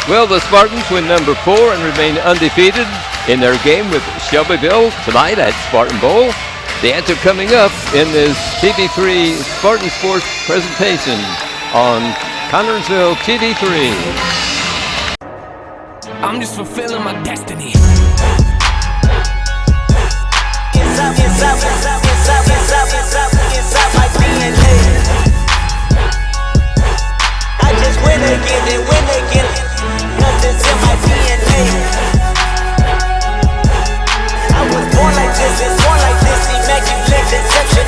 Well, the Spartans win number 4 and remain undefeated in their game with Shelbyville tonight at Spartan Bowl. The answer coming up in this TV3 Spartan Sports presentation on Connersville TV3. I'm just fulfilling my destiny. Inside my DNA. I just win again and win again. Nothing's in my DNA. I was born like this, it's born like this. Immaculate conception.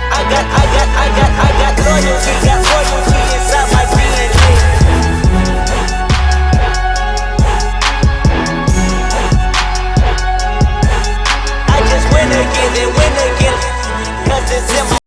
I got loyalty inside my DNA. I just win again and win again. Nothing's in my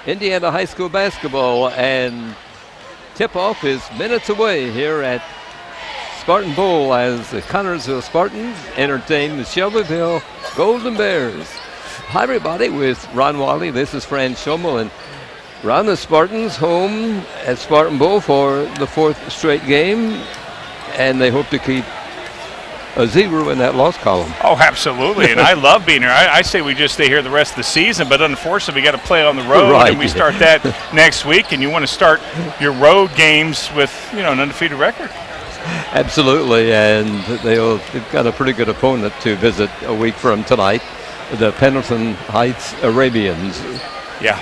Indiana High School basketball, and tip-off is minutes away here at Spartan Bowl as the Connersville Spartans entertain the Shelbyville Golden Bears. Hi everybody, with Ron Wally, this is Fran Schommel, and Ron, the Spartans home at Spartan Bowl for the 4th straight game, and they hope to keep a 0 in that loss column. Oh, absolutely, and I love being here. I say we just stay here the rest of the season, but unfortunately we got to play on the road, right. And we start that next week, and you want to start your road games with, an undefeated record. Absolutely, and they've got a pretty good opponent to visit a week from tonight, the Pendleton Heights Arabians. Yeah,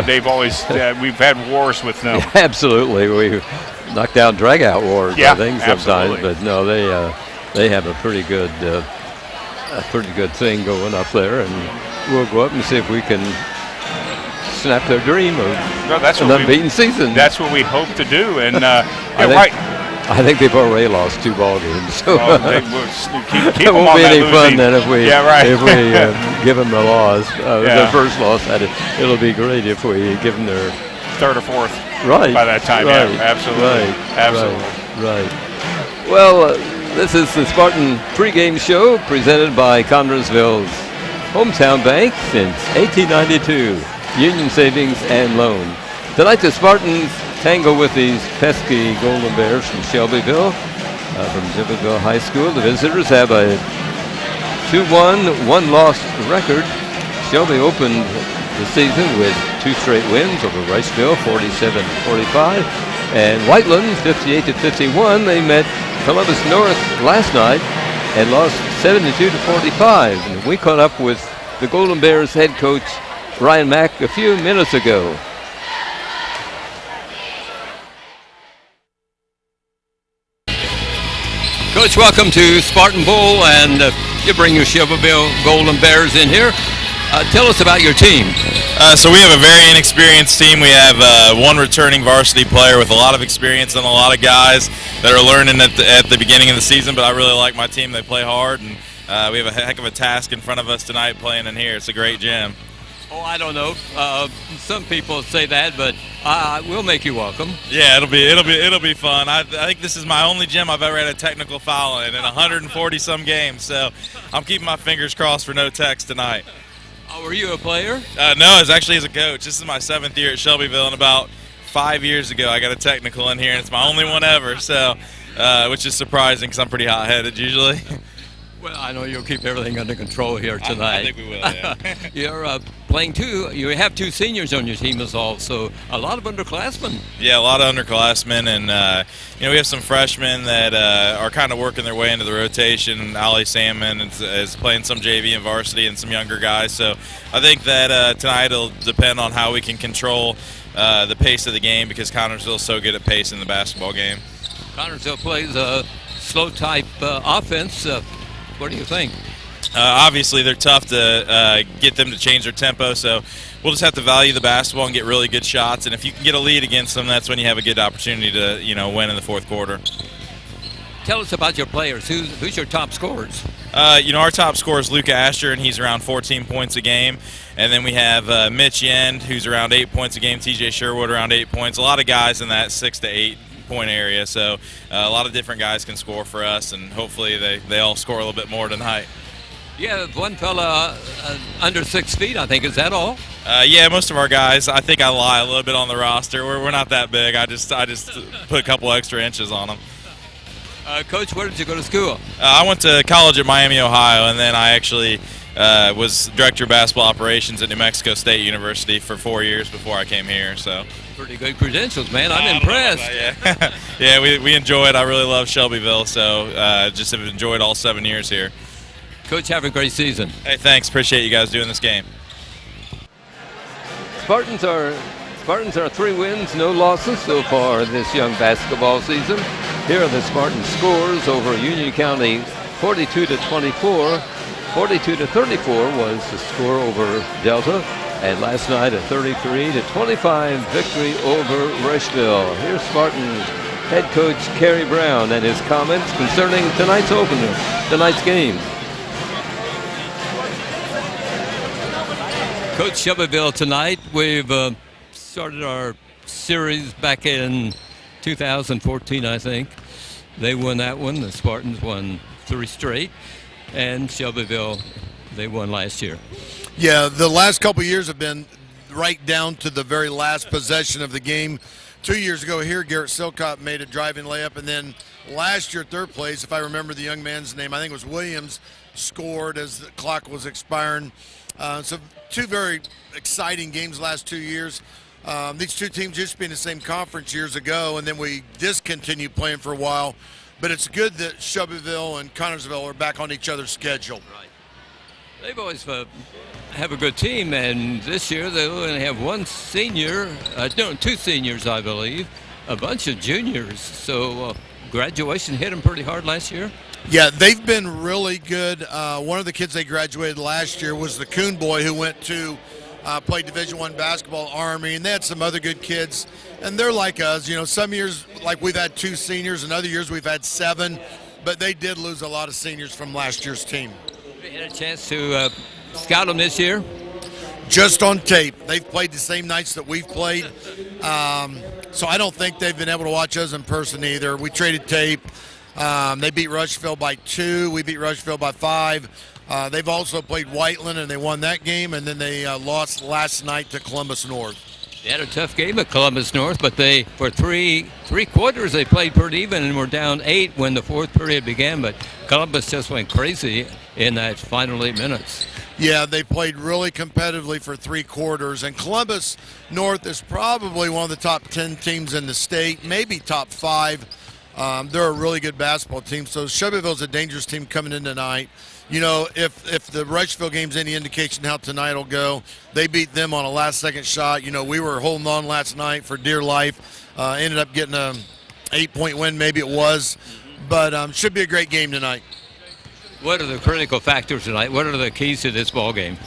they've always, we've had wars with them. Yeah, absolutely, we knocked down drag-out wars, I think, sometimes, absolutely. but no, they have a pretty good thing going up there, and we'll go up and see if we can snap their dream of an unbeaten season. That's what we hope to do, and I think they've already lost 2 ball games, so keep it won't be any fun then if we give them the loss, their first loss. It'll be great if we give them their 3rd or 4th by that time. Right, yeah, absolutely, right. Well. This is the Spartan pregame show presented by Connersville's hometown bank since 1892, Union Savings and Loan. Tonight the Spartans tangle with these pesky Golden Bears from Shelbyville, from Shelbyville High School. The visitors have a 2-1, 1-loss record. Shelby opened the season with 2 straight wins over Riceville, 47-45, and Whiteland, 58-51. They met Columbus North last night and lost 72-45. And we caught up with the Golden Bears head coach Ryan Mack a few minutes ago. Coach, welcome to Spartan Bowl, and you bring your Shelbyville Golden Bears in here. Tell us about your team. So we have a very inexperienced team. We have one returning varsity player with a lot of experience and a lot of guys that are learning at the beginning of the season, but I really like my team. They play hard, and we have a heck of a task in front of us tonight playing in here. It's a great gym. Oh, I don't know. Some people say that, but we'll make you welcome. Yeah, it'll be fun. I think this is my only gym I've ever had a technical foul in 140 some games, so I'm keeping my fingers crossed for no techs tonight. Were you a player? No, it's actually as a coach. This is my 7th year at Shelbyville, and about 5 years ago I got a technical in here, and it's my only one ever, so which is surprising because I'm pretty hot-headed usually. Well, I know you'll keep everything under control here tonight. I think we will, yeah. You're playing you have 2 seniors on your team as well, so a lot of underclassmen. Yeah, a lot of underclassmen, and we have some freshmen that are kind of working their way into the rotation. Ollie Salmon is playing some JV and varsity, and some younger guys. So I think that tonight it'll depend on how we can control the pace of the game, because Connersville is so good at pace in the basketball game. Connersville plays a slow type offense. What do you think? Obviously, they're tough to get them to change their tempo, so we'll just have to value the basketball and get really good shots. And if you can get a lead against them, that's when you have a good opportunity to, win in the 4th quarter. Tell us about your players. Who's your top scorers? Our top scorer is Luca Asher, and he's around 14 points a game. And then we have Mitch Yend, who's around 8 points a game. TJ Sherwood around 8 points. A lot of guys in that 6 to 8 point area. So a lot of different guys can score for us, and hopefully they all score a little bit more tonight. Yeah, one fella under 6 feet, I think. Is that all? Yeah, most of our guys. I think I lie a little bit on the roster. We're not that big. I just put a couple extra inches on them. Coach, where did you go to school? I went to college at Miami, Ohio, and then I actually was director of basketball operations at New Mexico State University for 4 years before I came here. So pretty good credentials, man. I'm impressed. Yeah, yeah, we enjoyed. I really love Shelbyville, so just have enjoyed all 7 years here. Coach, have a great season. Hey, thanks. Appreciate you guys doing this game. Spartans are 3 wins, no losses so far this young basketball season. Here are the Spartan scores over Union County, 42-24. 42-34 was the score over Delta, and last night a 33-25 victory over Rushville. Here's Spartan head coach Kerry Brown and his comments concerning tonight's game. Coach, Shelbyville tonight, we've started our series back in 2014, I think. They won that one. The Spartans won 3 straight. And Shelbyville, they won last year. Yeah, the last couple of years have been right down to the very last possession of the game. 2 years ago here, Garrett Silcott made a driving layup. And then last year, third place, if I remember the young man's name, I think it was Williams, scored as the clock was expiring. So 2 very exciting games last 2 years. These 2 teams used to be in the same conference years ago, and then we discontinued playing for a while. But it's good that Shelbyville and Connorsville are back on each other's schedule. Right. They've always have a good team, and this year they only have 1 senior, 2 seniors, I believe, a bunch of juniors. So graduation hit them pretty hard last year. Yeah, they've been really good. One of the kids they graduated last year was the Coon boy who went to play Division I basketball Army, and they had some other good kids. And they're like us. Some years, like we've had 2 seniors, and other years we've had 7. But they did lose a lot of seniors from last year's team. You had a chance to scout them this year? Just on tape. They've played the same nights that we've played. So I don't think they've been able to watch us in person either. We traded tape. They beat Rushville by 2. We beat Rushville by 5. They've also played Whiteland, and they won that game, and then they lost last night to Columbus North. They had a tough game at Columbus North, but they, for three quarters, they played pretty even and were down 8 when the 4th period began, but Columbus just went crazy in that final 8 minutes. Yeah, they played really competitively for 3 quarters, and Columbus North is probably one of the top 10 teams in the state, maybe top 5. They're a really good basketball team, so Shelbyville's a dangerous team coming in tonight. If the Rushville game's any indication how tonight will go, they beat them on a last-second shot. We were holding on last night for dear life. Ended up getting a 8-point win, maybe it was. But should be a great game tonight. What are the critical factors tonight? What are the keys to this ball game?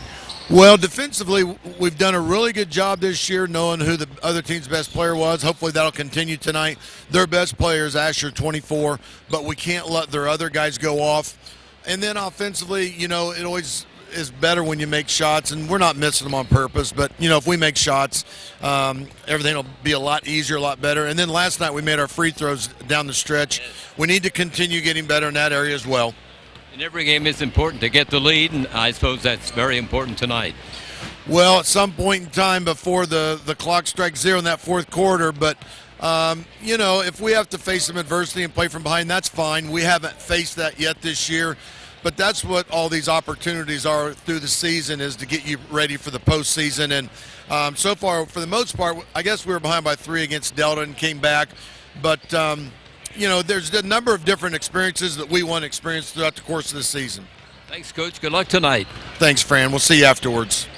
Well, defensively, we've done a really good job this year knowing who the other team's best player was. Hopefully that'll continue tonight. Their best player is Asher, 24, but we can't let their other guys go off. And then offensively, it always is better when you make shots, and we're not missing them on purpose. But, if we make shots, everything will be a lot easier, a lot better. And then last night we made our free throws down the stretch. We need to continue getting better in that area as well. In every game it's important to get the lead, and I suppose that's very important tonight. Well, at some point in time before the clock strikes 0 in that 4th quarter, but if we have to face some adversity and play from behind, that's fine. We haven't faced that yet this year, but that's what all these opportunities are through the season, is to get you ready for the postseason. And so far, for the most part, I guess we were behind by 3 against Delta and came back, but there's a number of different experiences that we want to experience throughout the course of the season. Thanks, Coach. Good luck tonight. Thanks, Fran. We'll see you afterwards.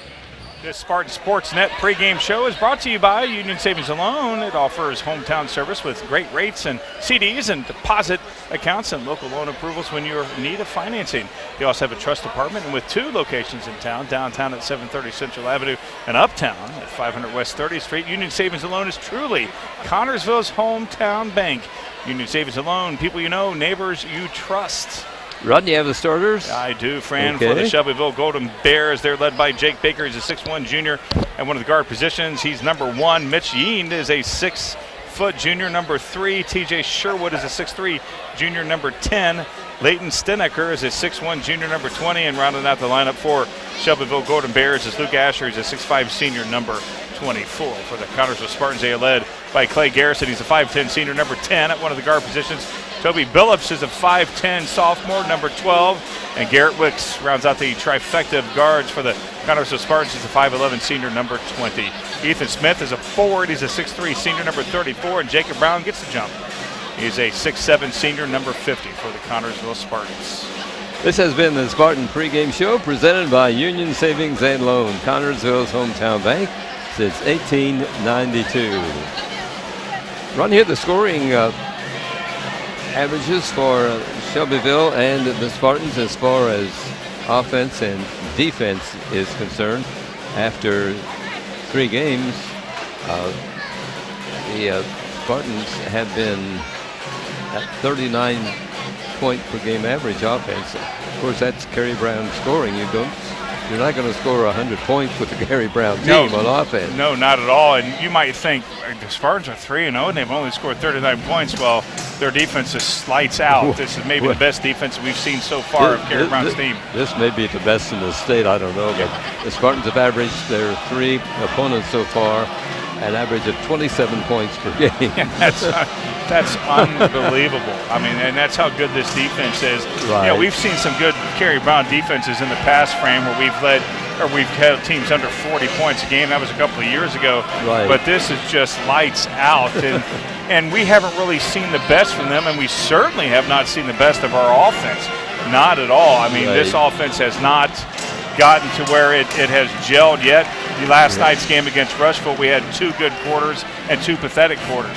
This Spartan Sportsnet pregame show is brought to you by Union Savings and Loan. It offers hometown service with great rates and CDs and deposit accounts and local loan approvals when you're in need of financing. They also have a trust department, and with 2 locations in town, downtown at 730 Central Avenue and uptown at 500 West 30th Street, Union Savings and Loan is truly Connorsville's hometown bank. Union Savings and Loan, people you know, neighbors you trust. Rodney, you have the starters? I do, Fran, Okay. for the Shelbyville Golden Bears. They're led by Jake Baker. He's a 6'1 junior at one of the guard positions. He's number 1. Mitch Yeen is a 6-foot junior, number 3. TJ Sherwood is a 6'3 junior, number 10. Leighton Stenecker is a 6'1 junior, number 20. And rounding out the lineup for Shelbyville Golden Bears is Luke Asher. He's a 6'5 senior, number 24. For the Connersville Spartans, they are led by Clay Garrison. He's a 5'10 senior, number 10 at one of the guard positions. Toby Billups is a 5'10 sophomore, number 12. And Garrett Wicks rounds out the trifecta of guards for the Connersville Spartans. He's a 5'11 senior, number 20. Ethan Smith is a forward. He's a 6'3 senior, number 34. And Jacob Brown gets the jump. He's a 6'7 senior, number 50 for the Connersville Spartans. This has been the Spartan Pregame Show presented by Union Savings and Loan, Connersville's hometown bank since 1892. Run here the scoring averages for Shelbyville and the Spartans as far as offense and defense is concerned. After 3 games, the Spartans have been at 39 point per game average offense. Of course, that's Kerry Brown scoring. You're not going to score 100 points with the Kerry Brown team on offense. No, not at all. And you might think the Spartans are 3-0 and they've only scored 39 points. Well, their defense is lights out. This is maybe the best defense we've seen so far of Kerry Brown's team. This may be the best in the state. I don't know, but the Spartans have averaged their 3 opponents so far an average of 27 points per game. That's unbelievable. I mean, and that's how good this defense is. Right. You know, we've seen some good Kerry Brown defenses in the past, frame where we've had teams under 40 points a game. That was a couple of years ago. Right. But this is just lights out, and we haven't really seen the best from them, and we certainly have not seen the best of our offense. Not at all. I mean, this offense has not gotten to where it has gelled yet. The last night's game against Rushville, we had 2 good quarters and 2 pathetic quarters.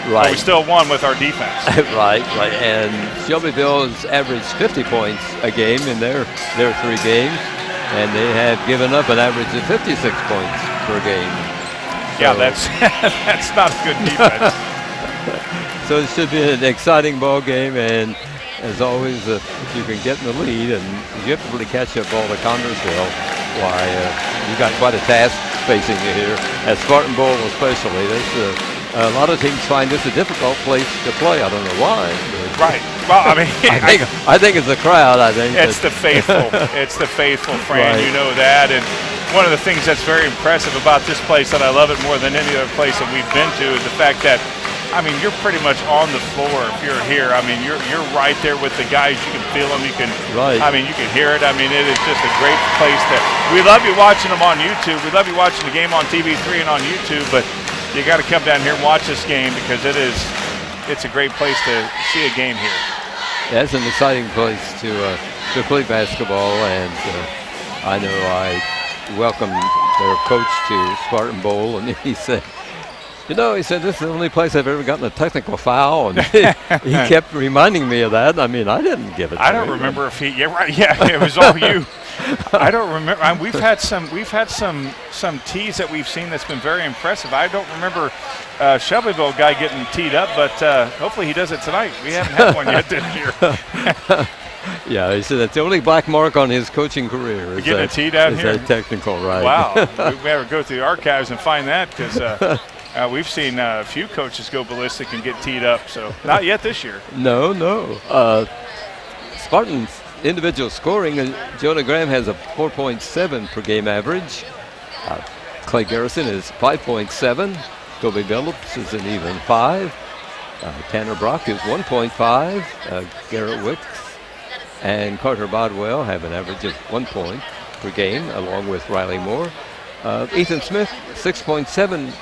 Right. But we still won with our defense. right. And Shelbyville has averaged 50 points a game in their 3 games, and they have given up an average of 56 points per game. Yeah, that's not a good defense. So it should be an exciting ball game, and as always, if you can get in the lead, and you have to really catch up ball to Connersville, why you got quite a task facing you here at Spartan Bowl, especially. A lot of teams find this a difficult place to play. I don't know why. Right. Well, I mean, I think it's the crowd. I think it's the faithful. It's the faithful, Fran. Right. You know that. And one of the things that's very impressive about this place, that I love it more than any other place that we've been to, is the fact that, I mean, you're pretty much on the floor if you're here. I mean, you're right there with the guys. You can feel them. You can. Right. I mean, you can hear it. I mean, it is just a great place to. We love you watching them on YouTube. We love you watching the game on TV3 and on YouTube, but you got to come down here and watch this game because it's a great place to see a game here. Yeah, it's an exciting place to play basketball, and I know I welcomed their coach to Spartan Bowl, and he said, this is the only place I've ever gotten a technical foul, and he kept reminding me of that. I mean, I didn't give it. I don't remember if he. Yeah, right. Yeah, it was all you. I don't remember. We've had some tees that we've seen that's been very impressive. I don't remember Shelbyville guy getting teed up, but hopefully he does it tonight. We haven't had one yet this year. Yeah, he said that's the only black mark on his coaching career. Getting a tee down here. Is that technical, right? Wow. We better go through the archives and find that because we've seen a few coaches go ballistic and get teed up. So not yet this year. No. Spartans individual scoring, Jonah Graham has a 4.7 per game average. Clay Garrison is 5.7. Toby Billups is an even 5. Tanner Brock is 1.5. Garrett Wicks and Carter Bodwell have an average of 1 point per game, along with Riley Moore. Ethan Smith, 6.7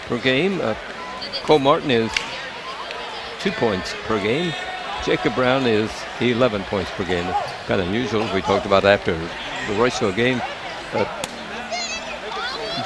per game. Cole Martin is 2 points per game. Jacob Brown is 11 points per game. Kind of unusual. We talked about after the Royceville game.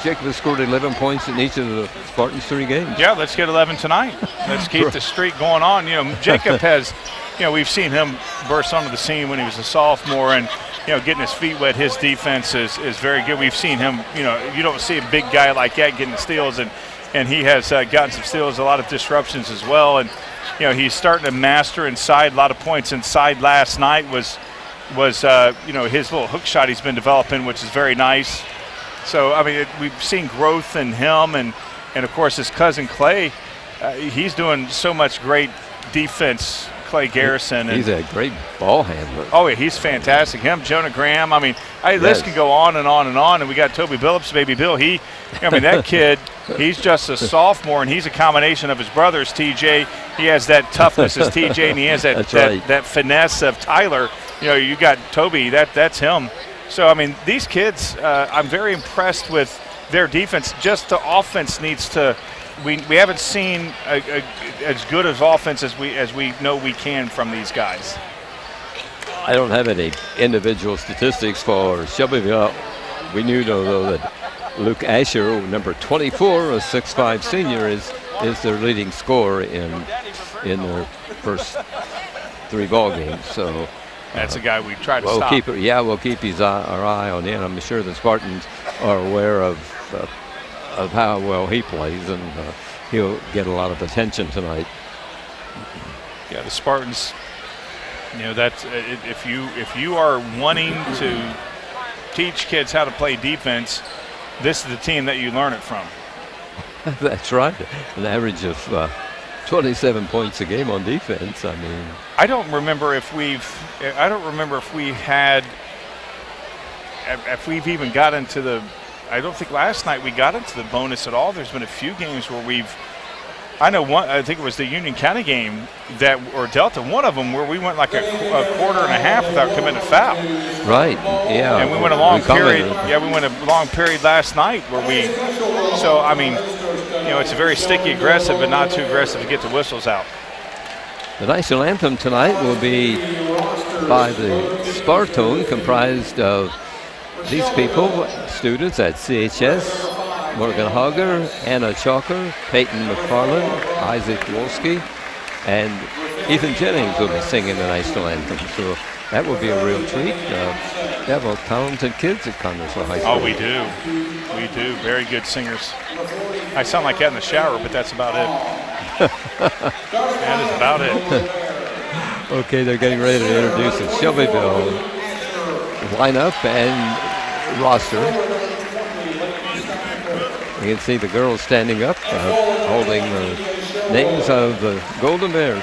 Jacob has scored 11 points in each of the Spartans' 3 games. Yeah, let's get 11 tonight. Let's keep the streak going on. You know, Jacob has, we've seen him burst onto the scene when he was a sophomore, and getting his feet wet. His defense is very good. We've seen him. You don't see a big guy like that getting steals, and he has gotten some steals, a lot of disruptions as well. And he's starting to master inside. A lot of points inside last night was his little hook shot he's been developing, which is very nice. So, I mean, we've seen growth in him, and of course, his cousin Clay, he's doing so much great defense, Clay Garrison. He's a great ball handler. Oh, yeah, he's fantastic. Him, Jonah Graham. I mean, this can go on and on and on. And we got Toby Billups, baby Bill. That kid, he's just a sophomore, and he's a combination of his brothers, TJ. He has that toughness as TJ, and he has that finesse of Tyler. You got Toby, that's him. So, I mean, these kids, I'm very impressed with their defense. Just the offense needs to we haven't seen as good of offense as we know we can from these guys. I don't have any individual statistics for Shelbyville. We knew, though, that Luke Asher, number 24, a 6'5" senior, is their leading scorer in their first 3 ball games. So that's a guy we try to stop. We'll keep our eye on him. I'm sure the Spartans are aware of how well he plays, and he'll get a lot of attention tonight. Yeah, the Spartans. That's if you are wanting to teach kids how to play defense, this is the team that you learn it from. That's right. An average of 27 points a game on defense. I mean, I don't remember if we've even got into the. I don't think last night we got into the bonus at all. There's been a few games where I know one. I think it was the Union County game or Delta. One of them where we went like a quarter and a half without committing a foul. Right. Yeah. And we went a long period. Yeah, we went a long period last night where we. So I mean, it's a very sticky, aggressive, but not too aggressive to get the whistles out. The national anthem tonight will be by the Spartone, comprised of these people, students at CHS. Morgan Hogger, Anna Chalker, Peyton McFarland, Isaac Wolski, and Ethan Jennings will be singing the national anthem. So that will be a real treat. They have all talented kids at Connersville High School. Oh, we do. We do. Very good singers. I sound like that in the shower, but that's about it. That is about it. Okay, they're getting ready to introduce the Shelbyville lineup and roster. You can see the girls standing up, holding the names of the Golden Bears.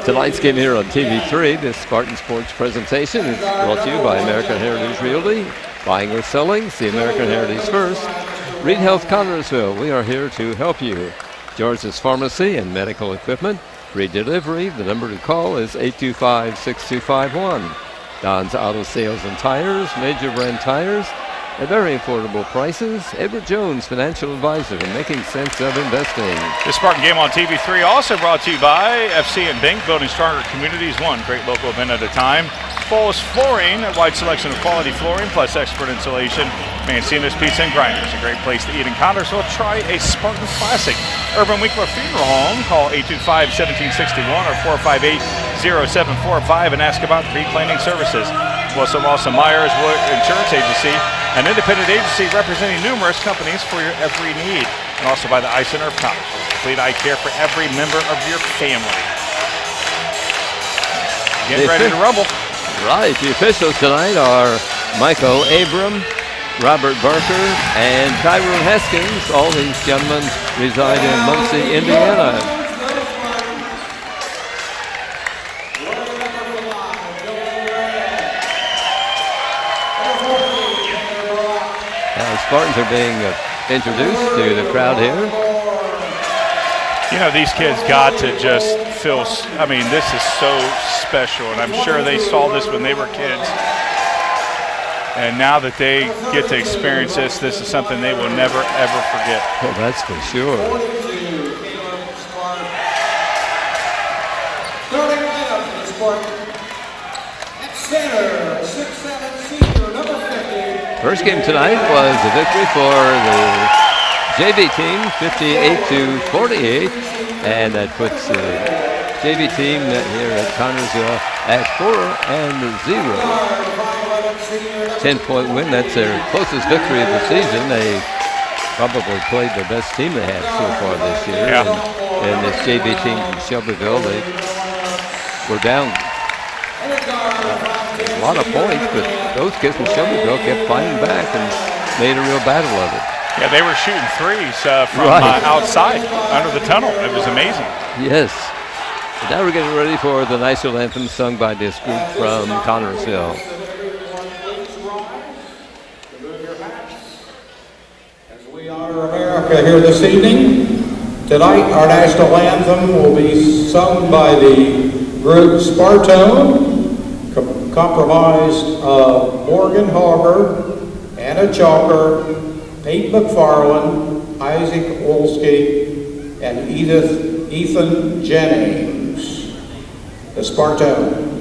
Tonight's game here on TV3, this Spartan Sports presentation, is brought to you by American Heritage Realty. Buying or selling, see American Heritage first. Reed Health Connersville, we are here to help you. George's Pharmacy and Medical Equipment. Free delivery, the number to call is 825-6251. Don's Auto Sales and Tires, major brand tires, at very affordable prices. Edward Jones, financial advisor, making sense of investing. This Spartan game on TV3 also brought to you by FC and Bink, building stronger communities, one great local event at a time. Foles Flooring, a wide selection of quality flooring plus expert insulation. Mancini's Pizza and Grinders, a great place to eat in Connersville. Try a Spartan Classic. Urban Winkler Funeral Home, call 825-1761 or 458-0745 and ask about pre-planning services. Wilson Myers Insurance Agency, an independent agency representing numerous companies for your every need. And also by the Eye Center of Connersville, complete eye care for every member of your family. Get ready to rumble. Right, the officials tonight are Michael Abram, Robert Barker, and Tyrone Haskins. All these gentlemen reside in Muncie, Indiana. Now the Spartans are being introduced to the crowd here. These kids got to just feel, this is so special, and I'm sure they saw this when they were kids. And now that they get to experience this is something they will never, ever forget. Oh, that's for sure. Starting lineup for the Spartans. At center, 6'7" senior, number 50. First game tonight was a victory for the JV team, 58-48, and that puts the JV team here at Connersville at 4-0. 10-point win. That's their closest victory of the season. They probably played the best team they have so far this year. Yeah. And this JV team from Shelbyville, they were down a lot of points, but those kids from Shelbyville kept fighting back and made a real battle of it. Yeah, they were shooting threes from outside under the tunnel. It was amazing. Yes. And now we're getting ready for the national anthem sung by this group from Connersville. As we honor America here this evening, tonight our national anthem will be sung by the group Spartone, comprised of Morgan Hogger, Anna Chalker, Pete McFarland, Isaac Wolski, and Ethan Jennings. The Spartone.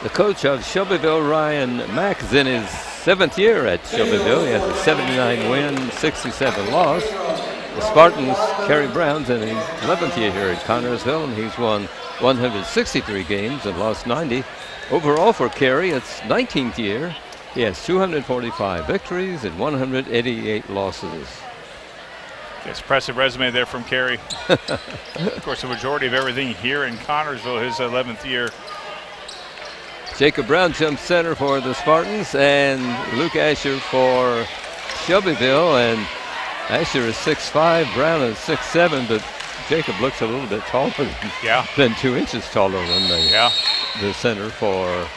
The coach of Shelbyville, Ryan Mack, is in his 7th year at Shelbyville. He has a 79 win, 67 loss. The Spartans, Kerry Brown's in his 11th year here at Connersville, and he's won 163 games and lost 90. Overall for Kerry, it's 19th year. He has 245 victories and 188 losses. It's impressive resume there from Kerry. Of course, the majority of everything here in Connersville, his 11th year. Jacob Brown jumps center for the Spartans, and Luke Asher for Shelbyville. And Asher is 6'5", Brown is 6'7", but Jacob looks a little bit taller than 2 inches taller than the center for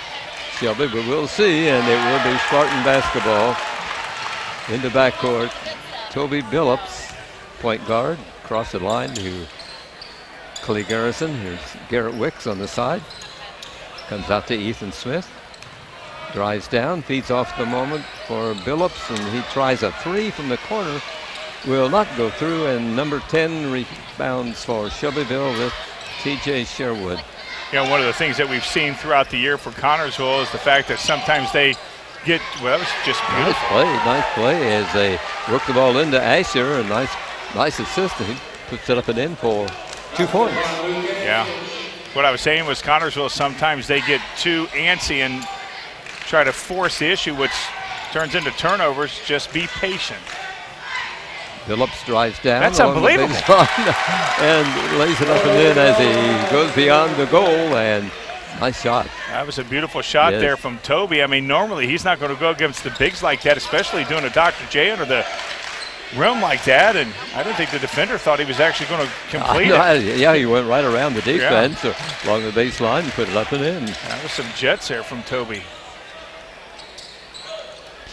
Shelby. But we'll see, and it will be Spartan basketball in the backcourt. Toby Billups, point guard, across the line to Clay Garrison. Here's Garrett Wicks on the side. Comes out to Ethan Smith. Drives down, feeds off the moment for Billups, and he tries a 3 from the corner. Will not go through, and number 10 rebounds for Shelbyville with TJ Sherwood. You know, one of the things that we've seen throughout the year for Connersville is the fact that sometimes they get, well, that was just beautiful. Nice play as they work the ball into Asher. A nice assist, and he puts it up and in for 2 points. Yeah. What I was saying was Connersville, sometimes they get too antsy and try to force the issue, which turns into turnovers. Just be patient. Billups drives down. That's unbelievable. And lays it up and in as he goes beyond the goal, and nice shot. That was a beautiful shot there from Toby. I mean, normally he's not going to go against the bigs like that, especially doing a Dr. J under the rim like that, and I don't think the defender thought he was actually going to complete it. Yeah, he went right around the defense along the baseline and put it up and in. That was some jets there from Toby.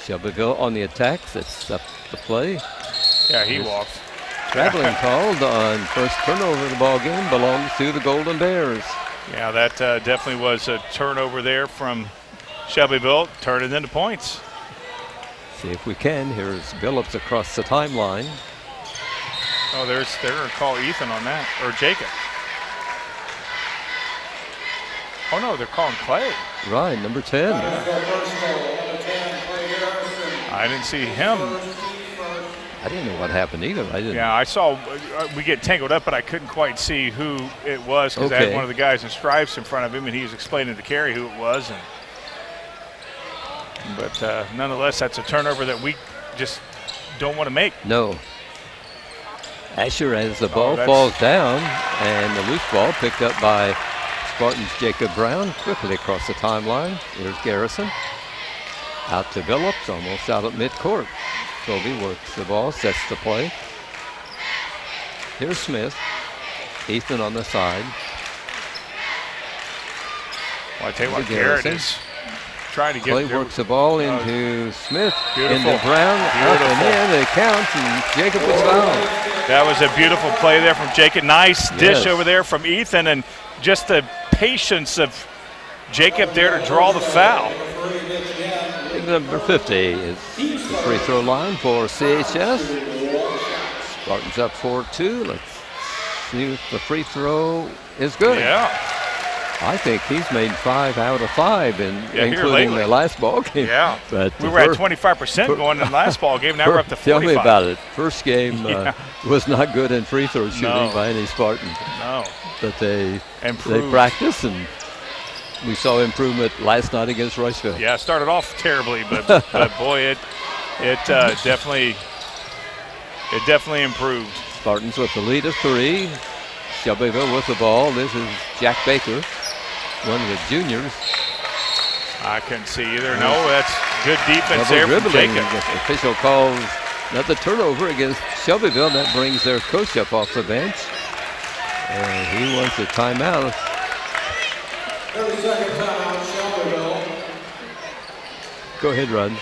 Shelbyville on the attack. That's up the play. Yeah, he walked. Traveling called on first turnover of the ball game belongs to the Golden Bears. Yeah, that definitely was a turnover there from Shelbyville, turned it into points. See if we can. Here's Billups across the timeline. Oh, they're going to call Ethan on that, or Jacob. Oh, no, they're calling Clay. Right, number 10. I didn't see him. I didn't know what happened either. I didn't. Yeah, I saw we get tangled up, but I couldn't quite see who it was because I had one of the guys in stripes in front of him, and he was explaining to Carrie who it was. But nonetheless, that's a turnover that we just don't want to make. No. Asher, as the ball falls down, and the loose ball picked up by Spartans' Jacob Brown, quickly across the timeline. Here's Garrison. Out to Billups, almost out at midcourt. Kobe works the ball, sets the play. Here's Smith. Ethan on the side. Well, I tell you what, Garrett is trying to get. Clay works the ball into Smith, beautiful. into Brown, up and in. It counts, and Jacob was fouled. That was a beautiful play there from Jacob. Nice dish over there from Ethan, and just the patience of Jacob there to draw the foul. Number 50 is the free throw line for CHS. Spartans up 4-2. Let's see if the free throw is good. Yeah. I think he's made 5 out of 5, including the last ball game. Yeah. But we were at 25% going in the last ball game. Now we're up to 45. Tell me about it. First game was not good in free throw shooting by any Spartan. No. But they practiced, and we saw improvement last night against Royceville. Yeah, it started off terribly, but boy, it definitely improved. Spartans with the lead of 3. Shelbyville with the ball. This is Jack Baker, one of the juniors. I couldn't see either. No, that's good defense there from Jacob. The official calls another turnover against Shelbyville. That brings their coach up off the bench. And he wants a timeout. 30-second timeout, Shelbyville. Go ahead, Rod.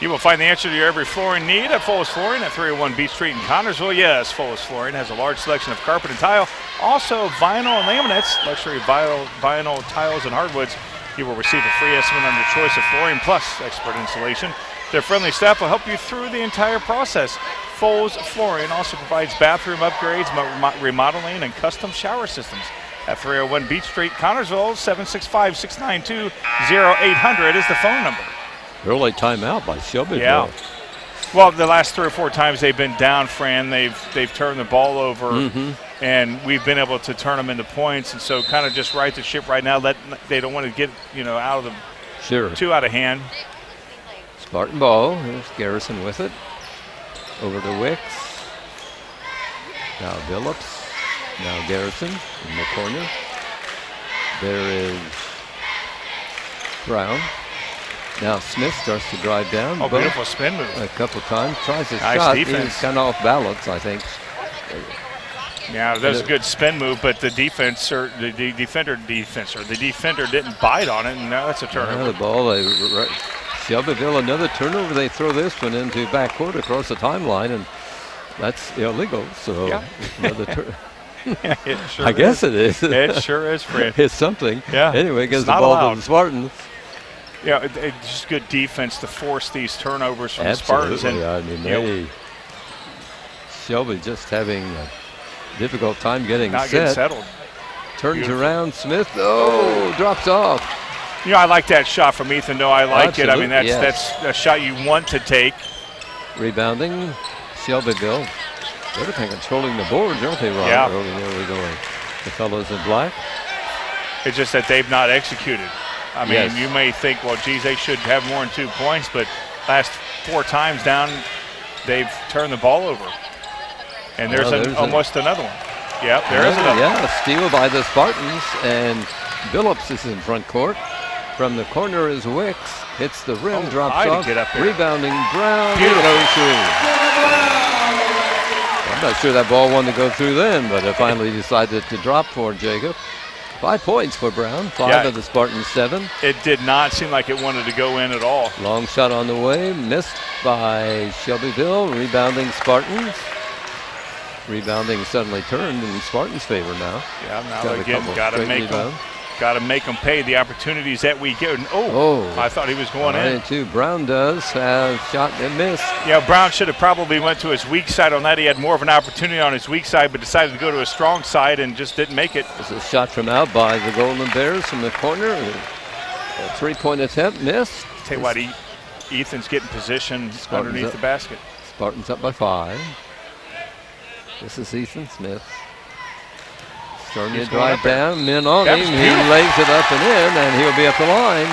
You will find the answer to your every flooring need at Fullest Flooring at 301 Beach Street in Connersville. Yes, Fullest Flooring has a large selection of carpet and tile, also vinyl and laminates, luxury vinyl tiles and hardwoods. You will receive a free estimate on your choice of flooring plus expert installation. Their friendly staff will help you through the entire process. Fullest Flooring also provides bathroom upgrades, remodeling, and custom shower systems. At 301 Beach Street, Connersville, 765-692-0800 is the phone number. Early timeout by Shelbyville. Yeah. Well, the last 3 or 4 times they've been down, Fran, they've turned the ball over, and we've been able to turn them into points. And so, kind of just right the ship right now. They don't want to get out of the too out of hand. Spartan ball. Here's Garrison with it. Over to Wicks. Now Billups. Now Garrison in the corner. There is Brown. Now Smith starts to drive down. Oh, beautiful spin move. A couple times. Tries a nice shot. Defense. He's kind of off balance, I think. Yeah, that's a good spin move, but the defender didn't bite on it, and now that's a turnover. The ball. Shelbyville, another turnover. They throw this one into backcourt across the timeline, and that's illegal. So another turnover. I guess it is. It sure is, Fred. It's something. Yeah. Anyway, gives the ball to the Spartans. Yeah, it's just good defense to force these turnovers from the Spartans. I mean, Shelby just having a difficult time getting getting settled. Turns around, Smith. Drops off. I like that shot from Ethan, though. I like it. I mean, that's a shot you want to take. Rebounding, Shelbyville. They're kind of controlling the boards, aren't they, Ron? Yeah. There we go. The fellows in black. It's just that they've not executed. I mean, you may think, well, geez, they should have more than 2 points, but last 4 times down, they've turned the ball over. And there's almost another one. Yep, there is another. Yeah, a steal by the Spartans, and Billups is in front court. From the corner is Wicks. Hits the rim, drops off. Get up there. Rebounding Brown. Beautiful. I'm not sure that ball wanted to go through then, but it finally decided to drop for Jacob. 5 points for Brown, 5 of the Spartans 7. It did not seem like it wanted to go in at all. Long shot on the way, missed by Shelbyville, rebounding Spartans. Rebounding suddenly turned in Spartans' favor now. Yeah, now again, got to make them pay the opportunities that we give. I thought he was going in. Too. Brown does have shot and missed. Yeah, Brown should have probably went to his weak side on that. He had more of an opportunity on his weak side, but decided to go to his strong side and just didn't make it. It's a shot from out by the Golden Bears from the corner. A 3-point attempt missed. Tell you what, Ethan's getting position underneath the basket. Spartans up by 5. This is Ethan Smith. Starting to drive down, men on him. He lays it up and in, and he'll be at the line.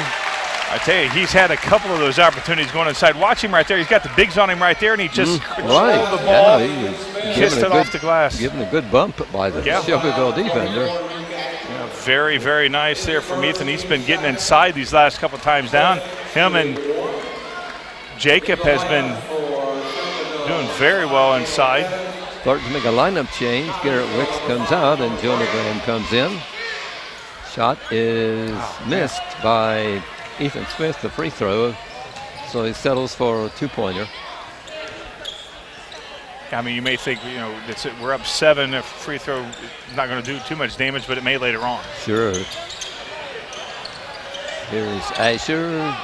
I tell you, he's had a couple of those opportunities going inside. Watch him right there. He's got the bigs on him right there, and he just controlled the ball, kissed it off the glass. Given a good bump by the Shelbyville defender. Yeah, very, very nice there from Ethan. He's been getting inside these last couple times down. Him and Jacob has been doing very well inside. Spartans make a lineup change. Garrett Wicks comes out and Jonah Graham comes in. Shot is missed by Ethan Smith, the free throw. So he settles for a 2-pointer. I mean, you may think, we're up 7. A free throw is not going to do too much damage, but it may later on. Sure. Here's Asher.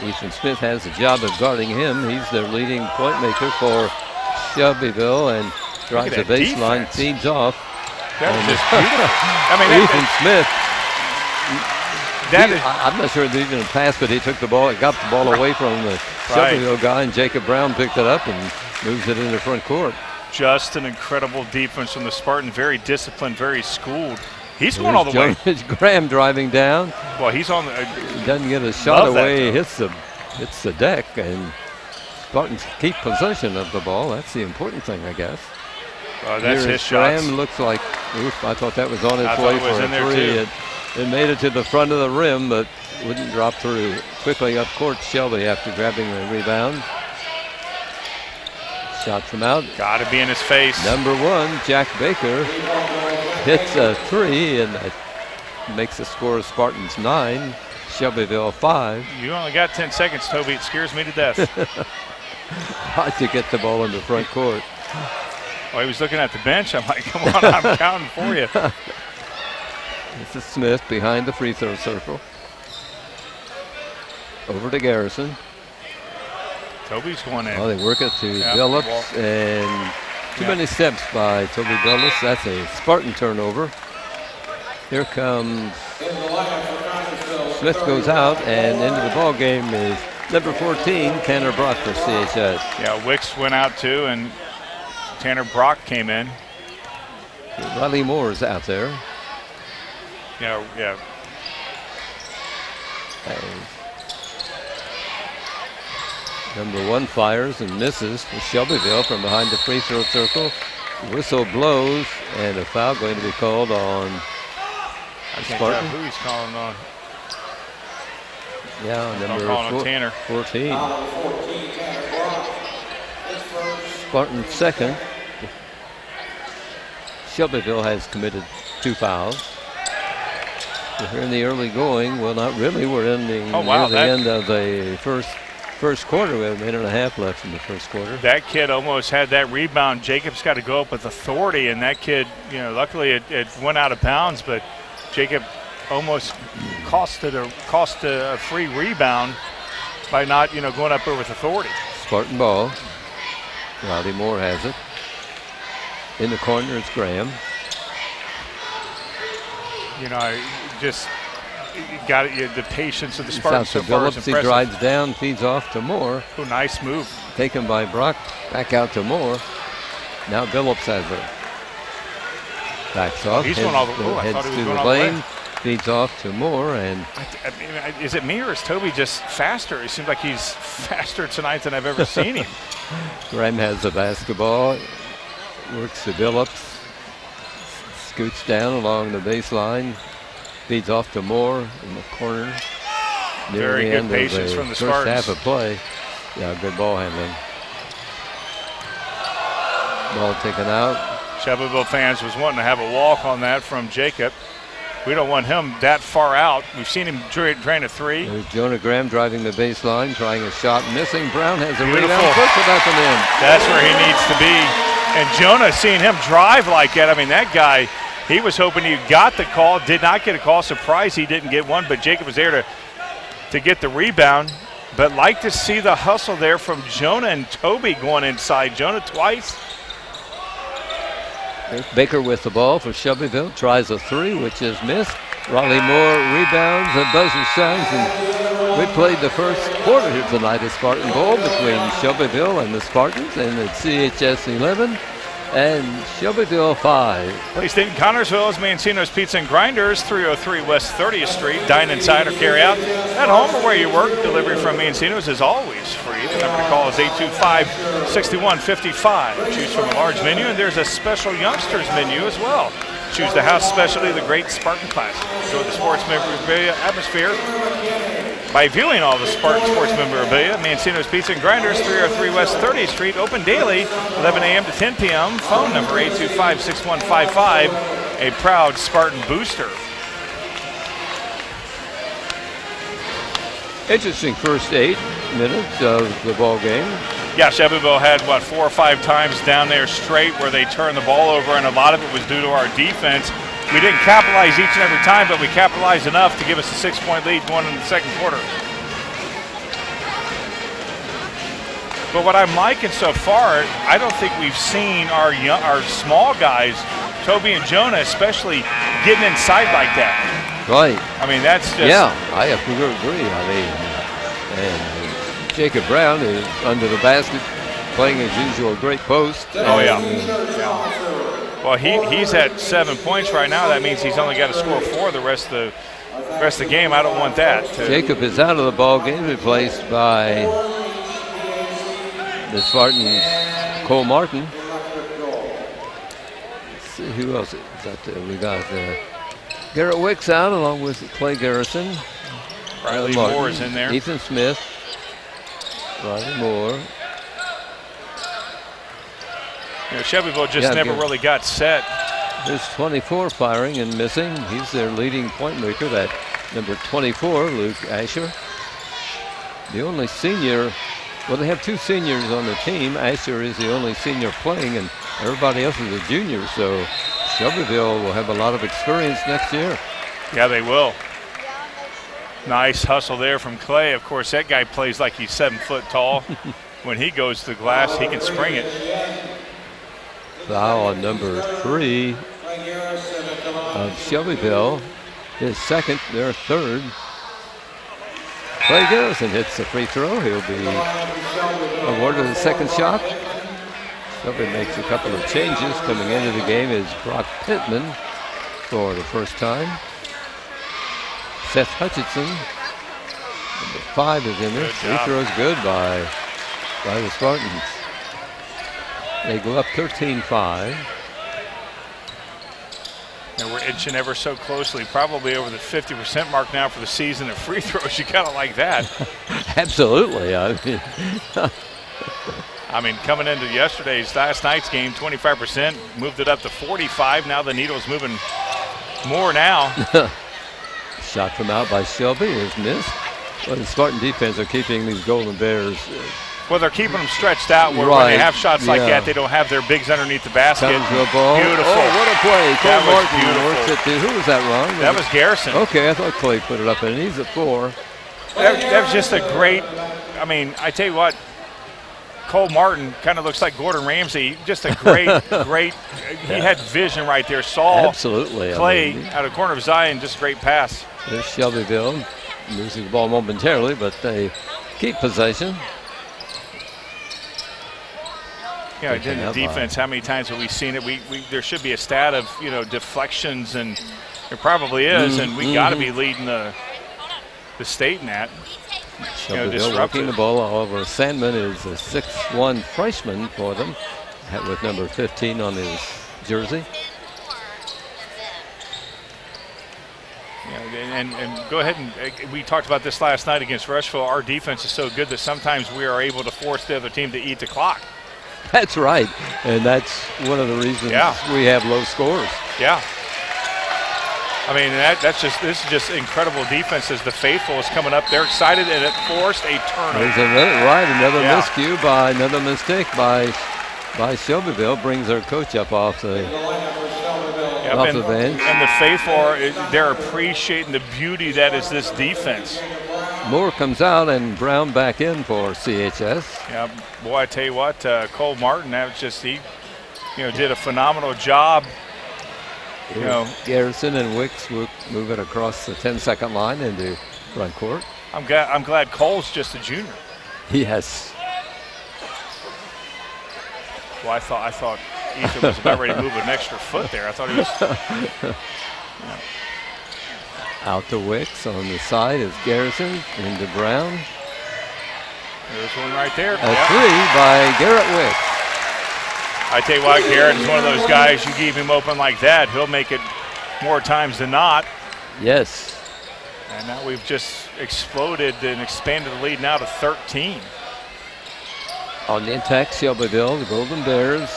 Ethan Smith has the job of guarding him. He's their leading point maker for Shelbyville and drives the baseline, feeds off. That was just beautiful. I mean, Ethan Smith. I'm not sure they even passed, but he took the ball, got the ball away from the Shelbyville guy, and Jacob Brown picked it up and moves it into front court. Just an incredible defense from the Spartan. Very disciplined, very schooled. He's going all the way. Graham driving down. Well, he's on the. He doesn't get a shot away. Hits the deck, and Spartans keep possession of the ball. That's the important thing, I guess. That's his shot. Graham looks like, I thought that was on its way for a 3. It made it to the front of the rim, but wouldn't drop through. Quickly up court, Shelby after grabbing the rebound. Shot from out. Got to be in his face. Number 1, Jack Baker, hits a 3, and that makes the score of Spartans 9, Shelbyville 5. You only got 10 seconds, Toby. It scares me to death. Hard to get the ball in the front court. Well, he was looking at the bench. I'm like, come on, I'm counting for you. This is Smith behind the free throw circle. Over to Garrison. Toby's going in. They work it to Billups, and too many steps by Toby Billups. That's a Spartan turnover. Here comes Smith, goes out, and into the ball game is number 14, Tanner Brock for CHS. Yeah, Wicks went out too, and Tanner Brock came in. Riley Moore is out there. Yeah. Number 1 fires and misses for Shelbyville from behind the free throw circle. Whistle blows, and a foul going to be called on Spartan. I can't tell who he's calling on. Yeah, number 14. Spartan second. Shelbyville has committed 2 fouls. We're here in the early going. Well, not really. We're in the end of the first quarter. We have a minute and a half left in the first quarter. That kid almost had that rebound. Jacob's got to go up with authority, and that kid, luckily it went out of bounds, but Jacob almost cost a free rebound by not, going up there with authority. Spartan ball. Riley Moore has it. In the corner, it's Graham. The patience of the Spartans so far is impressive. He drives down, feeds off to Moore. Oh, nice move. Taken by Brock, back out to Moore. Now Billups has it. Backs off. He's going all the way. Heads to the lane, feeds off to Moore, and is it me or is Toby just faster? It seems like he's faster tonight than I've ever seen him. Graham has the basketball, works to Billups, scoots down along the baseline, feeds off to Moore in the corner. Very good patience from the Spartans. First half of play. Yeah, good ball handling. Ball taken out. Shelbyville fans was wanting to have a walk on that from Jacob. We don't want him that far out. We've seen him drain a three. There's Jonah Graham driving the baseline, trying a shot, missing. Brown has a Beautiful. rebound, puts it up and in. That's where he needs to be. And Jonah, seeing him drive like that, I mean, that guy, he was hoping he got the call, did not get a call. Surprised he didn't get one, but Jacob was there to get the rebound. But like to see the hustle there from Jonah and Toby going inside. Jonah twice. There's Baker with the ball for Shelbyville. Tries a three, which is missed. Raleigh Moore rebounds and buzzer sounds. And we played the first quarter here tonight at Spartan Bowl between Shelbyville and the Spartans. And it's CHS 11 and Shelbyville 5. Placed in Connorsville is Mancino's Pizza and Grinders, 303 West 30th Street. Dine inside or carry out at home or where you work. Delivery from Mancino's is always free. The number to call is 825-6155. Choose from a large menu, and there's a special youngsters menu as well. Choose the house specialty, the Great Spartan Classic. Enjoy the sports memorabilia atmosphere by viewing all the Spartan sports memorabilia. Mancino's Pizza and Grinders, 303 West 30th Street, open daily, 11 a.m. to 10 p.m. Phone number 825-6155, a proud Spartan booster. Interesting first 8 minutes of the ball game. Yeah, Shelbyville had, 4 or 5 times down there straight where they turned the ball over, and a lot of it was due to our defense. We didn't capitalize each and every time, but we capitalized enough to give us a 6-point lead going into the second quarter. But what I'm liking so far, I don't think we've seen our small guys, Toby and Jonah especially, getting inside like that. Right. I mean, that's just... Yeah, I have to agree. I mean, and Jacob Brown is under the basket, playing his usual great post. Oh, yeah. Well, he's at 7 points right now. That means he's only got to score 4 the rest of the game. I don't want that. Jacob is out of the ball game, replaced by the Spartans, Cole Martin. Let's see who else is out there. We got Garrett Wicks out along with Clay Garrison. Riley Moore is in there. Ethan Smith. Riley Moore. Shelbyville just never really got set. There's 24 firing and missing. He's their leading point maker, that number 24, Luke Asher. The only senior, well, they have 2 seniors on the team. Asher is the only senior playing, and everybody else is a junior, so Shelbyville will have a lot of experience next year. Yeah, they will. Nice hustle there from Clay. Of course, that guy plays like he's 7 foot tall. When he goes to the glass, he can spring it. Foul on number 3 of Shelbyville. His second, their third. Clay Garrison hits the free throw. He'll be awarded the second shot. Shelby makes a couple of changes. Coming into the game is Brock Pittman for the first time. Seth Hutchinson, number 5, is in there. Free throw's good by the Spartans. They go up 13-5. And we're inching ever so closely, probably over the 50% mark now for the season of free throws. You gotta like that. Absolutely. I mean, coming into last night's game, 25%, moved it up to 45. Now the needle's moving more now. Shot from out by Shelby is missed. Well, the Spartan defense are keeping these Golden Bears. Well, they're keeping them stretched out where when they have shots like that, they don't have their bigs underneath the basket. Ball. Beautiful. Oh, what a play. That was Martin works it through. Who was that, Ron? That was Garrison. Okay, I thought Clay put it up, and he's at 4. That was just a great, I mean, I tell you what, Cole Martin kind of looks like Gordon Ramsay. Just a great, he had vision right there. Saw absolutely Clay out of the corner of his eye, and just a great pass. There's Shelbyville losing the ball momentarily, but they keep possession. Yeah, in the defense, how many times have we seen it? There should be a stat of, deflections, and there probably is, and we got to be leading the state in that. Shelbyville working the ball. Oliver Sandman is a 6'1" freshman for them, with number 15 on his jersey. And go ahead and we talked about this last night against Rushville. Our defense is so good that sometimes we are able to force the other team to eat the clock. That's right, and that's one of the reasons we have low scores. Yeah. I mean, this is just incredible defense as the faithful is coming up. They're excited, and it forced a turnover. There's another miscue by another mistake by Shelbyville brings their coach up off the bench. And the faithful they're appreciating the beauty that is this defense. Moore comes out and Brown back in for CHS. Yeah, boy, I tell you what, Cole Martin, he did a phenomenal job. Garrison and Wicks will move it across the 10-second line into front court. I'm glad Cole's just a junior. Yes. Well, I thought Ethan was about ready to move an extra foot there. I thought he was. Out to Wicks on the side is Garrison into Brown. There's one right there. A three by Garrett Wicks. I tell you what, Garrett is one of those guys, you keep him open like that, he'll make it more times than not. Yes. And now we've just exploded and expanded the lead now to 13. On the attack, Shelbyville, the Golden Bears,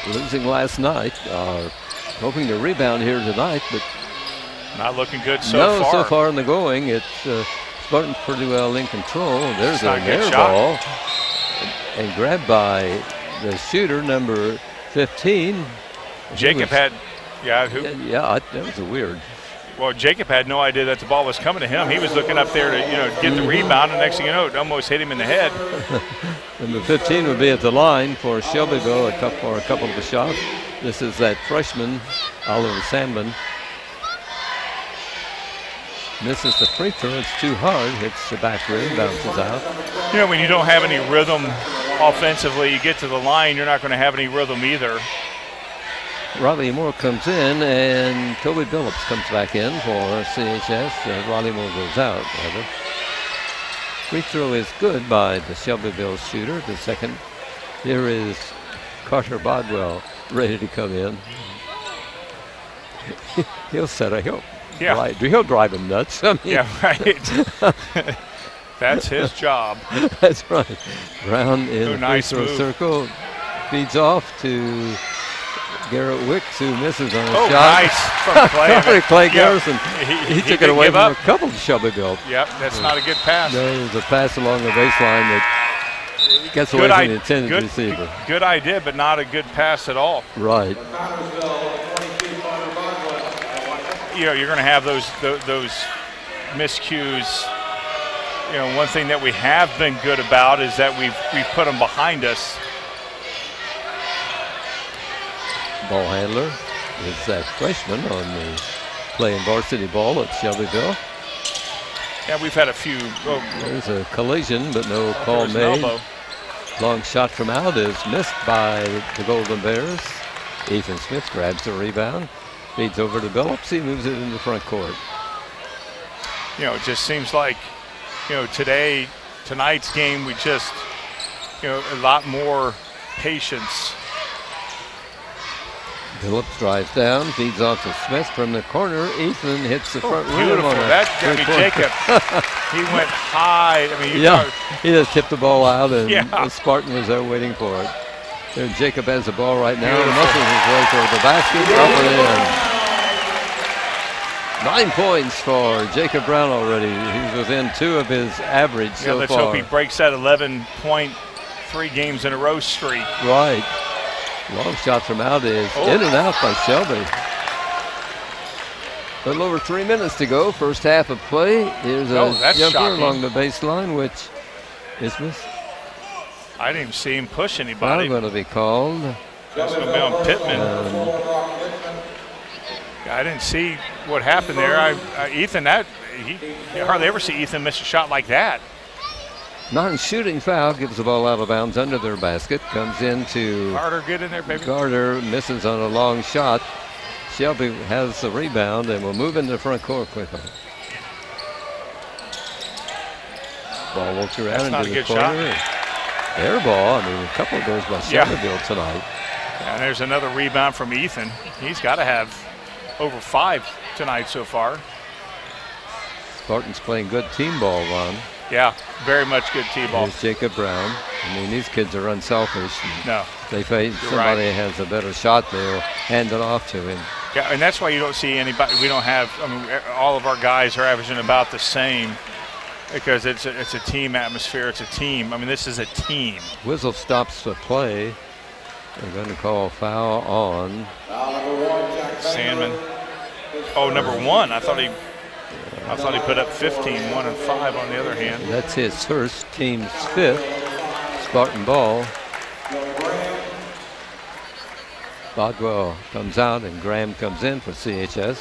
losing last night, are hoping to rebound here tonight, but not looking good so far. So far in the going, it's Spartans pretty well in control. There's an air ball, and grabbed by the shooter, number 15. Jacob that was weird. Well, Jacob had no idea that the ball was coming to him. He was looking up there to get the rebound, and next thing you know, it almost hit him in the head. Number 15 would be at the line for Shelbyville for a couple of the shots. This is that freshman, Oliver Sandman. Misses the free throw. It's too hard. Hits the back rim, bounces out. When you don't have any rhythm offensively, you get to the line, you're not going to have any rhythm either. Riley Moore comes in, and Toby Billups comes back in for CHS. Riley Moore goes out, rather. Free throw is good by the Shelbyville shooter. The second. Here is Carter Bodwell ready to come in. He'll set a hill. Yeah. He'll drive him nuts. I mean, yeah, right. That's his job. That's right. Brown in the free throw move. circle. Feeds off to Garrett Wicks, who misses on a shot. Nice from Clay Garrison. He took it away from a couple of Shelbyville. Yep, that's not a good pass. No, it was a pass along the baseline that gets away from the intended receiver. Good idea, but not a good pass at all. Right. You're going to have those miscues. One thing that we have been good about is that we've put them behind us. Ball handler is that freshman on the playing varsity ball at Shelbyville. Yeah, we've had a few. There's a collision, but no call made. Long shot from out is missed by the Golden Bears. Ethan Smith grabs the rebound. Feeds over to Billups. He moves it into front court. It just seems like, tonight's game, we just, a lot more patience. Billups drives down, feeds off to Smith from the corner. Ethan hits the front rim. Beautiful. Jacob, he went high. He just tipped the ball out, and the Spartan was there waiting for it. There, Jacob has the ball right now. Muscles his way toward the basket. Up and in. 9 points for Jacob Brown already. He's within 2 of his average so far. Let's hope he breaks that 11-point 3 games in a row streak. Right. Long shot from out is in and out by Shelby. A little over 3 minutes to go. First half of play. Here's a jumper along the baseline, which is missed. I didn't even see him push anybody. Not going to be called. That's going to be on Pittman. I didn't see what happened there. Ethan, you hardly ever see Ethan miss a shot like that. Non-shooting foul, gives the ball out of bounds under their basket. Comes into Carter, get in there, baby. Carter misses on a long shot. Shelby has the rebound and will move into the front court quickly. Ball works around into the corner. Air ball. A couple of those by Shelbyville tonight. And there's another rebound from Ethan. He's got to have over 5 tonight so far. Spartans playing good team ball, Ron. Yeah, very much good team ball. Here's Jacob Brown. I mean, these kids are unselfish. No. They face somebody has a better shot, they'll hand it off to him. Yeah, and that's why you don't see anybody. We don't have. I mean, all of our guys are averaging about the same because it's a team atmosphere. It's a team. I mean, this is a team. Whistle stops the play. They're going to call foul on Sandman. Oh, number 1. I thought he put up 15, 1 and 5 on the other hand. That's his first, team's 5th. Spartan ball. Bodwell comes out and Graham comes in for CHS.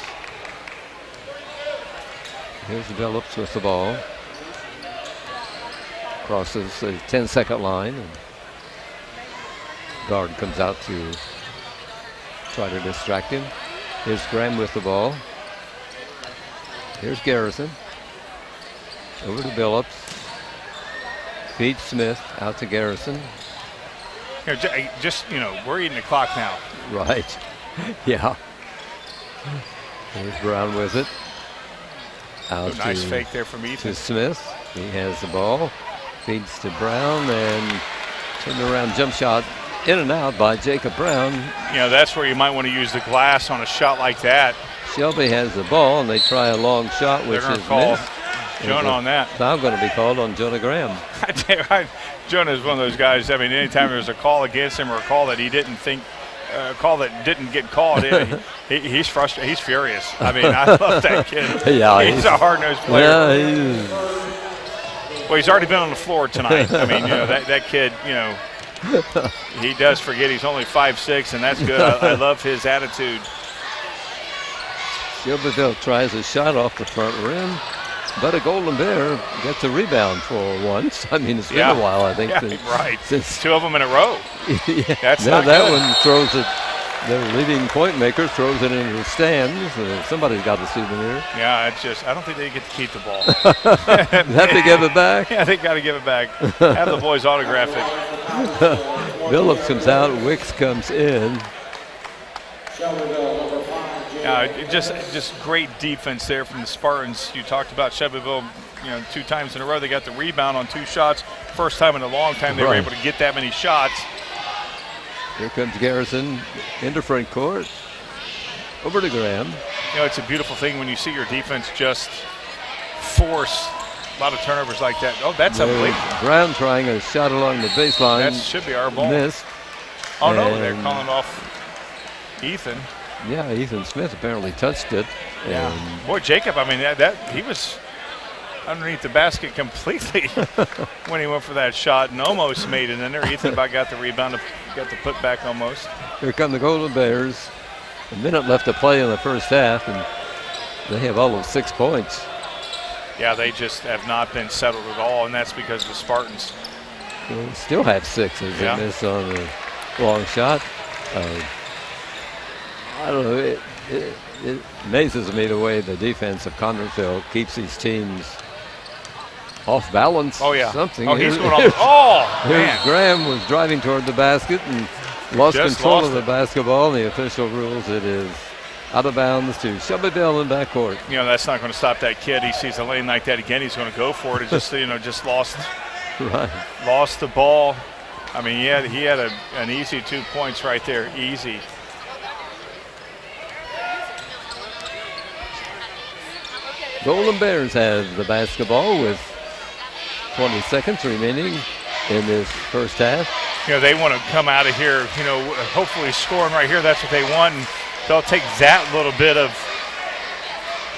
Here's Phillips with the ball. Crosses the 10-second line. And guard comes out to try to distract him. Here's Graham with the ball. Here's Garrison. Over to Phillips. Feeds Smith out to Garrison. Just, we're eating the clock now. Right. Yeah. Here's Brown with it. Out nice fake there from Ethan. To Smith. He has the ball. Feeds to Brown and turned around jump shot in and out by Jacob Brown. That's where you might want to use the glass on a shot like that. Shelby has the ball and they try a long shot, which is missed. Jonah on that. Foul going to be called on Jonah Graham. Jonah is one of those guys. I mean, anytime there's a call against him or a call that he didn't think, a call that didn't get called in, he's frustrated. He's furious. I mean, I love that kid. Yeah, he's a hard-nosed player. Yeah, well, he's already been on the floor tonight. I mean, that kid, he does forget he's only 5'6", and that's good. I love his attitude. Shelbyville tries a shot off the front rim. But a Golden Bear gets a rebound for once. I mean, it's been a while, I think. Since 2 of them in a row. That's not that good. one throws it. The leading point maker throws it into the stands. Somebody's got the souvenir. Yeah, I don't think they get to keep the ball. They have to give it back? Yeah, they got to give it back. Have the boys autograph it. Phillips comes out. Wicks comes in. Just great defense there from the Spartans. You talked about Shelbyville, 2 times in a row. They got the rebound on 2 shots. First time in a long time they were able to get that many shots. Here comes Garrison into front court. Over to Graham. It's a beautiful thing when you see your defense just force a lot of turnovers like that. Oh, that's unbelievable. Brown trying a shot along the baseline. That should be our ball. Missed. Oh, no, they're calling off Ethan. Yeah, Ethan Smith apparently touched it. Yeah. Boy, Jacob, I mean, that he was underneath the basket completely when he went for that shot and almost made it in there. Ethan about got the rebound, got the putback almost. Here come the Golden Bears. A minute left to play in the first half, and they have all of 6 points. Yeah, they just have not been settled at all, and that's because the Spartans still have 6 as they miss on the long shot. I don't know. It amazes me the way the defense of Connersville keeps these teams off balance. Oh, yeah. Something. He's going off. Oh, man. Graham was driving toward the basket and lost control of the basketball. And the official rules it is out of bounds to Shelbyville in backcourt. That's not going to stop that kid. He sees a lane like that again. He's going to go for it. It just lost the ball. I mean, he had an easy 2 points right there. Easy. Golden Bears have the basketball with 20 seconds remaining in this first half. They want to come out of here, hopefully scoring right here. That's what they want. And they'll take that little bit of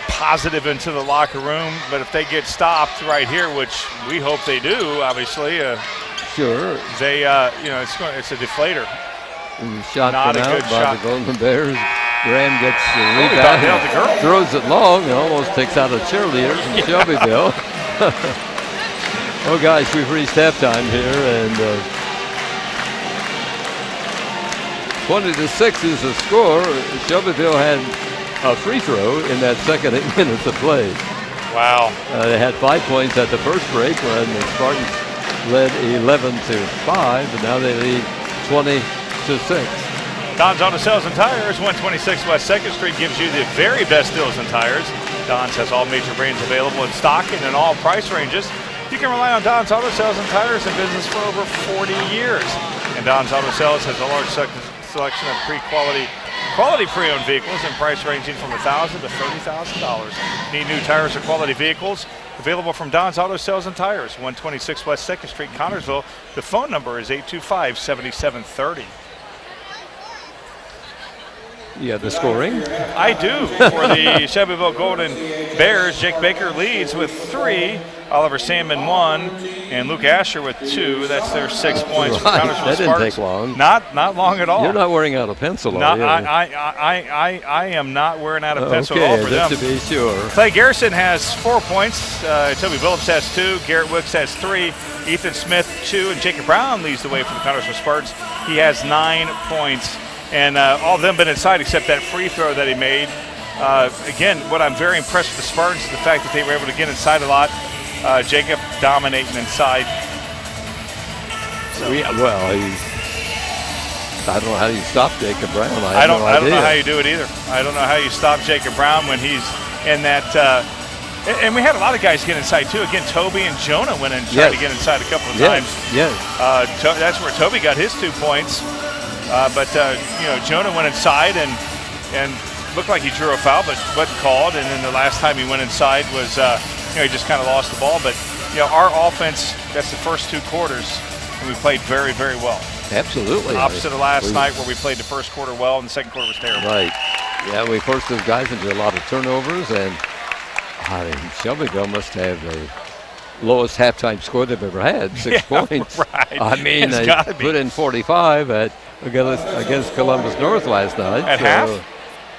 positive into the locker room. But if they get stopped right here, which we hope they do, obviously. Sure. They, it's a deflator. Shot not a out good by shot. The Golden Bears. Graham gets the rebound, throws it long, and almost takes out a cheerleader from Shelbyville. Oh, guys, we've reached halftime here, and 20-6 is the score. Shelbyville had a free throw in that second 8 minutes of play. Wow. They had 5 points at the first break when the Spartans led 11-5, and now they lead 20-6. Don's Auto Sales and Tires, 126 West 2nd Street, gives you the very best deals in tires. Don's has all major brands available in stock and in all price ranges. You can rely on Don's Auto Sales and Tires in business for over 40 years. And Don's Auto Sales has a large selection of quality pre-owned vehicles and price ranging from $1,000 to $30,000. Need new tires or quality vehicles? Available from Don's Auto Sales and Tires, 126 West 2nd Street, Connersville. The phone number is 825-7730. Yeah, the scoring. I do. For the Shelbyville Golden Bears, Jake Baker leads with 3, Oliver Sandman 1, and Luke Asher with 2. That's their 6 points. Right. For That didn't take long. Not long at all. You're not wearing out a pencil, are you? I am not wearing out a pencil at all for them. Okay, to be sure. Clay Garrison has 4 points. Toby Phillips has 2. Garrett Wicks has 3. Ethan Smith 2, and Jacob Brown leads the way for the Connersville Spartans. He has 9 points. And all of them been inside except that free throw that he made. Again, what I'm very impressed with the Spartans is the fact that they were able to get inside a lot. Jacob dominating inside. So. I don't know how you stop Jacob Brown. I don't know how you do it either. I don't know how you stop Jacob Brown when he's in that. And we had a lot of guys get inside too. Again, Toby and Jonah went and tried to get inside a couple of times. Yes. That's where Toby got his 2 points. But Jonah went inside and looked like he drew a foul, but wasn't called. And then the last time he went inside was, he just kind of lost the ball. But our offense, that's the first 2 quarters, and we played very, very well. Absolutely. Opposite of last night where we played the first quarter well and the second quarter was terrible. Right. Yeah, we forced those guys into a lot of turnovers, and Shelbyville must have the lowest halftime score they've ever had, 6 points. Right. I mean, they put in 45 against Columbus North last night. At half?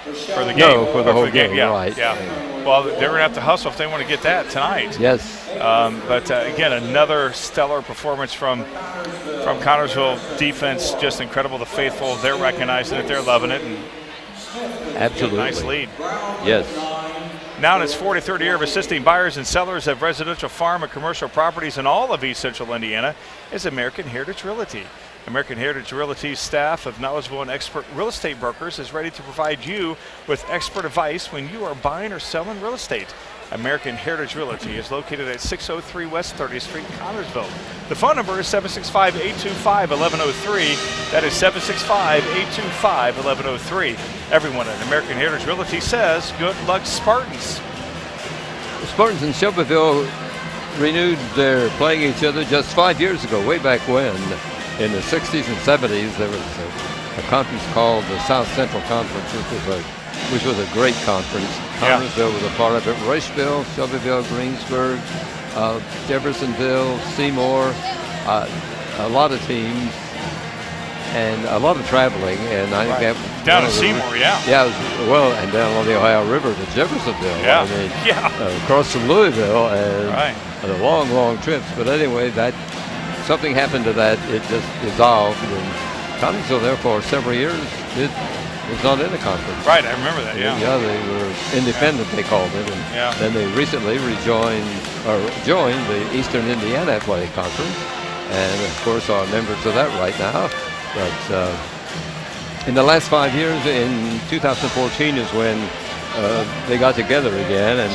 For the game? No, for the whole game, yeah. right. Yeah. Well, they're going to have to hustle if they want to get that tonight. Yes. But again, another stellar performance from Connersville defense. Just incredible. The faithful, they're recognizing it. They're loving it. And absolutely. Nice lead. Yes. Now in its 43rd year of assisting buyers and sellers of residential, farm, and commercial properties in all of East Central Indiana is American Heritage Realty. American Heritage Realty's staff of knowledgeable and expert real estate brokers is ready to provide you with expert advice when you are buying or selling real estate. American Heritage Realty is located at 603 West 30th Street, Connersville. The phone number is 765-825-1103. That is 765-825-1103. Everyone at American Heritage Realty says, good luck, Spartans. The Spartans in Shelbyville renewed their playing each other just 5 years ago, way back when. In the 60s and 70s, there was a conference called the South Central Conference, which was a great conference. Connersville was a part of it. Royceville, Shelbyville, Greensburg, Jeffersonville, Seymour, a lot of teams, and a lot of traveling. And I think down in Seymour, and down on the Ohio River to Jeffersonville. Across from Louisville, and the long trips. But anyway, something happened to that. It just dissolved. And Connersville, there for several years, was not in a conference. Right, I remember that, Yeah, they were independent, they called it. And then they recently joined the Eastern Indiana Athletic Conference. And, of course, are members of that right now. But in the last 5 years, in 2014 is when they got together again and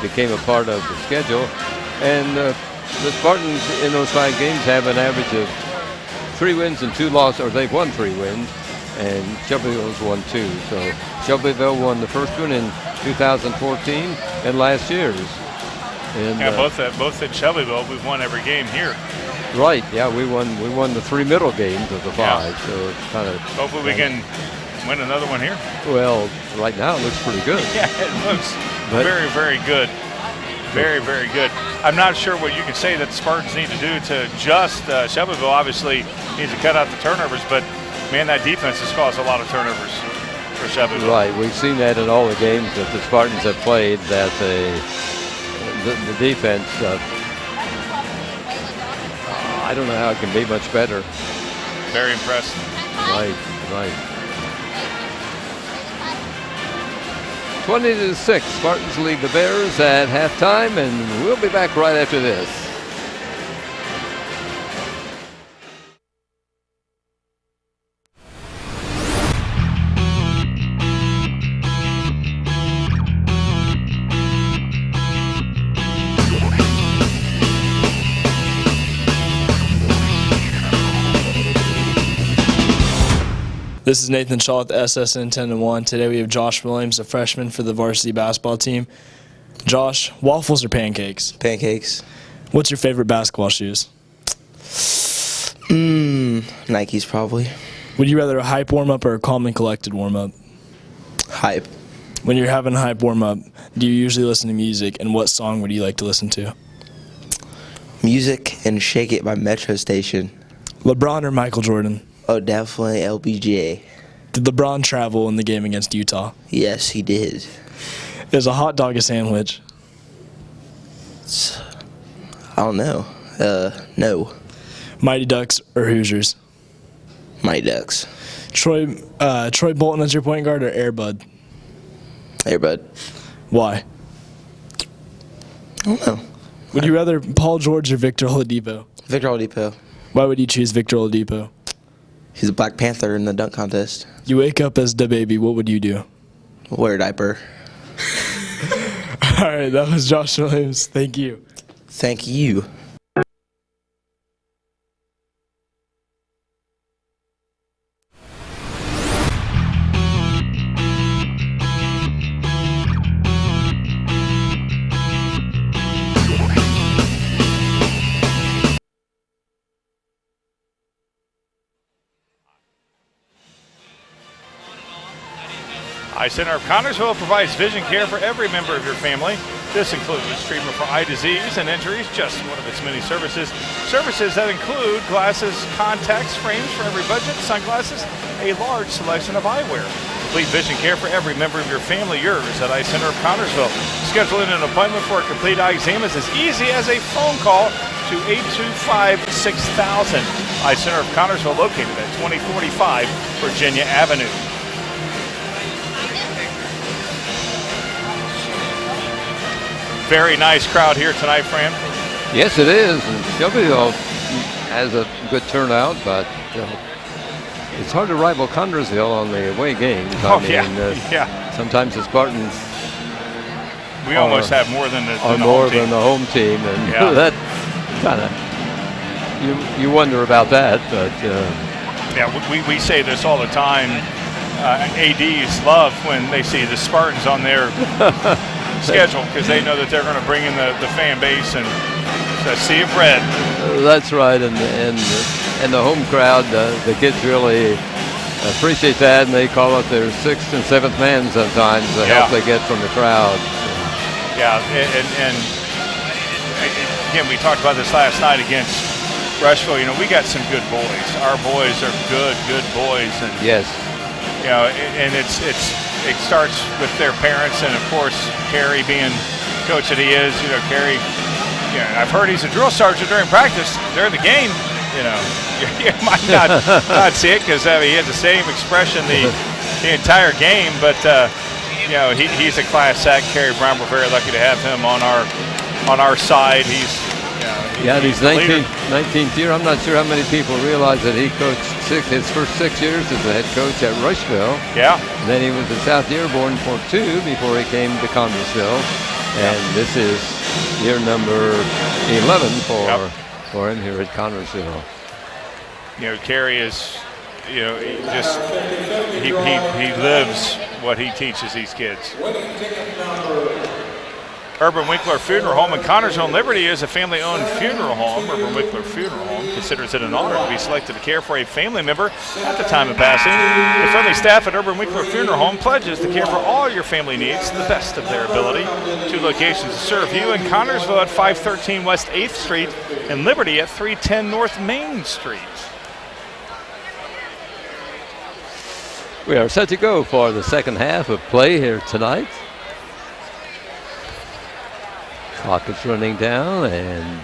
became a part of the schedule. And the Spartans in those 5 games have an average of 3 wins and 2 losses, or they've won 3 wins, and Shelbyville's won 2. So Shelbyville won the first one in 2014 and last year's. And, both at Shelbyville, we've won every game here. Right. Yeah, we won the 3 middle games of the 5. So it's kind of. Hopefully we can win another one here. Well, right now it looks pretty good. Yeah, it looks very, very good. Very, very good. I'm not sure what you can say that the Spartans need to do to just Shelbyville obviously needs to cut out the turnovers, but man, that defense has caused a lot of turnovers for Shelbyville. Right. We've seen that in all the games that the Spartans have played, that the defense, I don't know how it can be much better. Very impressed. Right. 20-6, Spartans lead the Bears at halftime, and we'll be back right after this. This is Nathan Shaw with SSN 10-1. Today we have Josh Williams, a freshman for the varsity basketball team. Josh, waffles or pancakes? Pancakes. What's your favorite basketball shoes? Nikes probably. Would you rather a hype warm-up or a calm and collected warm-up? Hype. When you're having a hype warm-up, do you usually listen to music, and what song would you like to listen to? Music and Shake It by Metro Station. LeBron or Michael Jordan? Oh, definitely LBJ. Did LeBron travel in the game against Utah? Yes, he did. Is a hot dog a sandwich? I don't know. No. Mighty Ducks or Hoosiers? Mighty Ducks. Troy Bolton as your point guard or Air Bud? Air Bud. Why? I don't know. Would you rather Paul George or Victor Oladipo? Victor Oladipo. Why would you choose Victor Oladipo? He's a Black Panther in the dunk contest. You wake up as the baby, what would you do? Wear a diaper. All right, that was Josh Williams. Thank you. Thank you. Eye Center of Connersville provides vision care for every member of your family. This includes treatment for eye disease and injuries, just one of its many services. Services that include glasses, contacts, frames for every budget, sunglasses, a large selection of eyewear. Complete vision care for every member of your family, yours at Eye Center of Connersville. Scheduling an appointment for a complete eye exam is as easy as a phone call to 825-6000. Eye Center of Connersville, located at 2045 Virginia Avenue. Very nice crowd here tonight, Fran. Yes, it is. And Shelbyville has a good turnout, but it's hard to rival Connersville on the away games. Sometimes the Spartans almost have more than the home team, and that kind of you wonder about that. But we say this all the time. ADs love when they see the Spartans on their schedule because they know that they're going to bring in the fan base and a sea of red. That's right, and the home crowd, the kids really appreciate that, and they call it their sixth and seventh man sometimes, the help they get from the crowd. Yeah, and again, we talked about this last night against Rushville. You know, we got some good boys. Our boys are good boys, and yes, you know, and it starts with their parents, and of course, Kerry being coach that he is. You know, Kerry. I've heard he's a drill sergeant during practice. During the game, you know, you might not see it because he had the same expression the entire game. But you know, he's a class act. Kerry Brown, we're very lucky to have him on our side. He's his 19th year. I'm not sure how many people realize that he coached his first 6 years as the head coach at Rushville. Yeah. And then he was at South Dearborn for 2 before he came to Connersville. And this is year number 11 for him here at Connersville. You know, Kerry is, you know, he lives what he teaches these kids. Urban Winkler Funeral Home in Connersville and Liberty is a family-owned funeral home. Urban Winkler Funeral Home considers it an honor to be selected to care for a family member at the time of passing. The friendly staff at Urban Winkler Funeral Home pledges to care for all your family needs to the best of their ability. 2 locations to serve you in Connersville at 513 West 8th Street and Liberty at 310 North Main Street. We are set to go for the second half of play here tonight. Clock is running down, and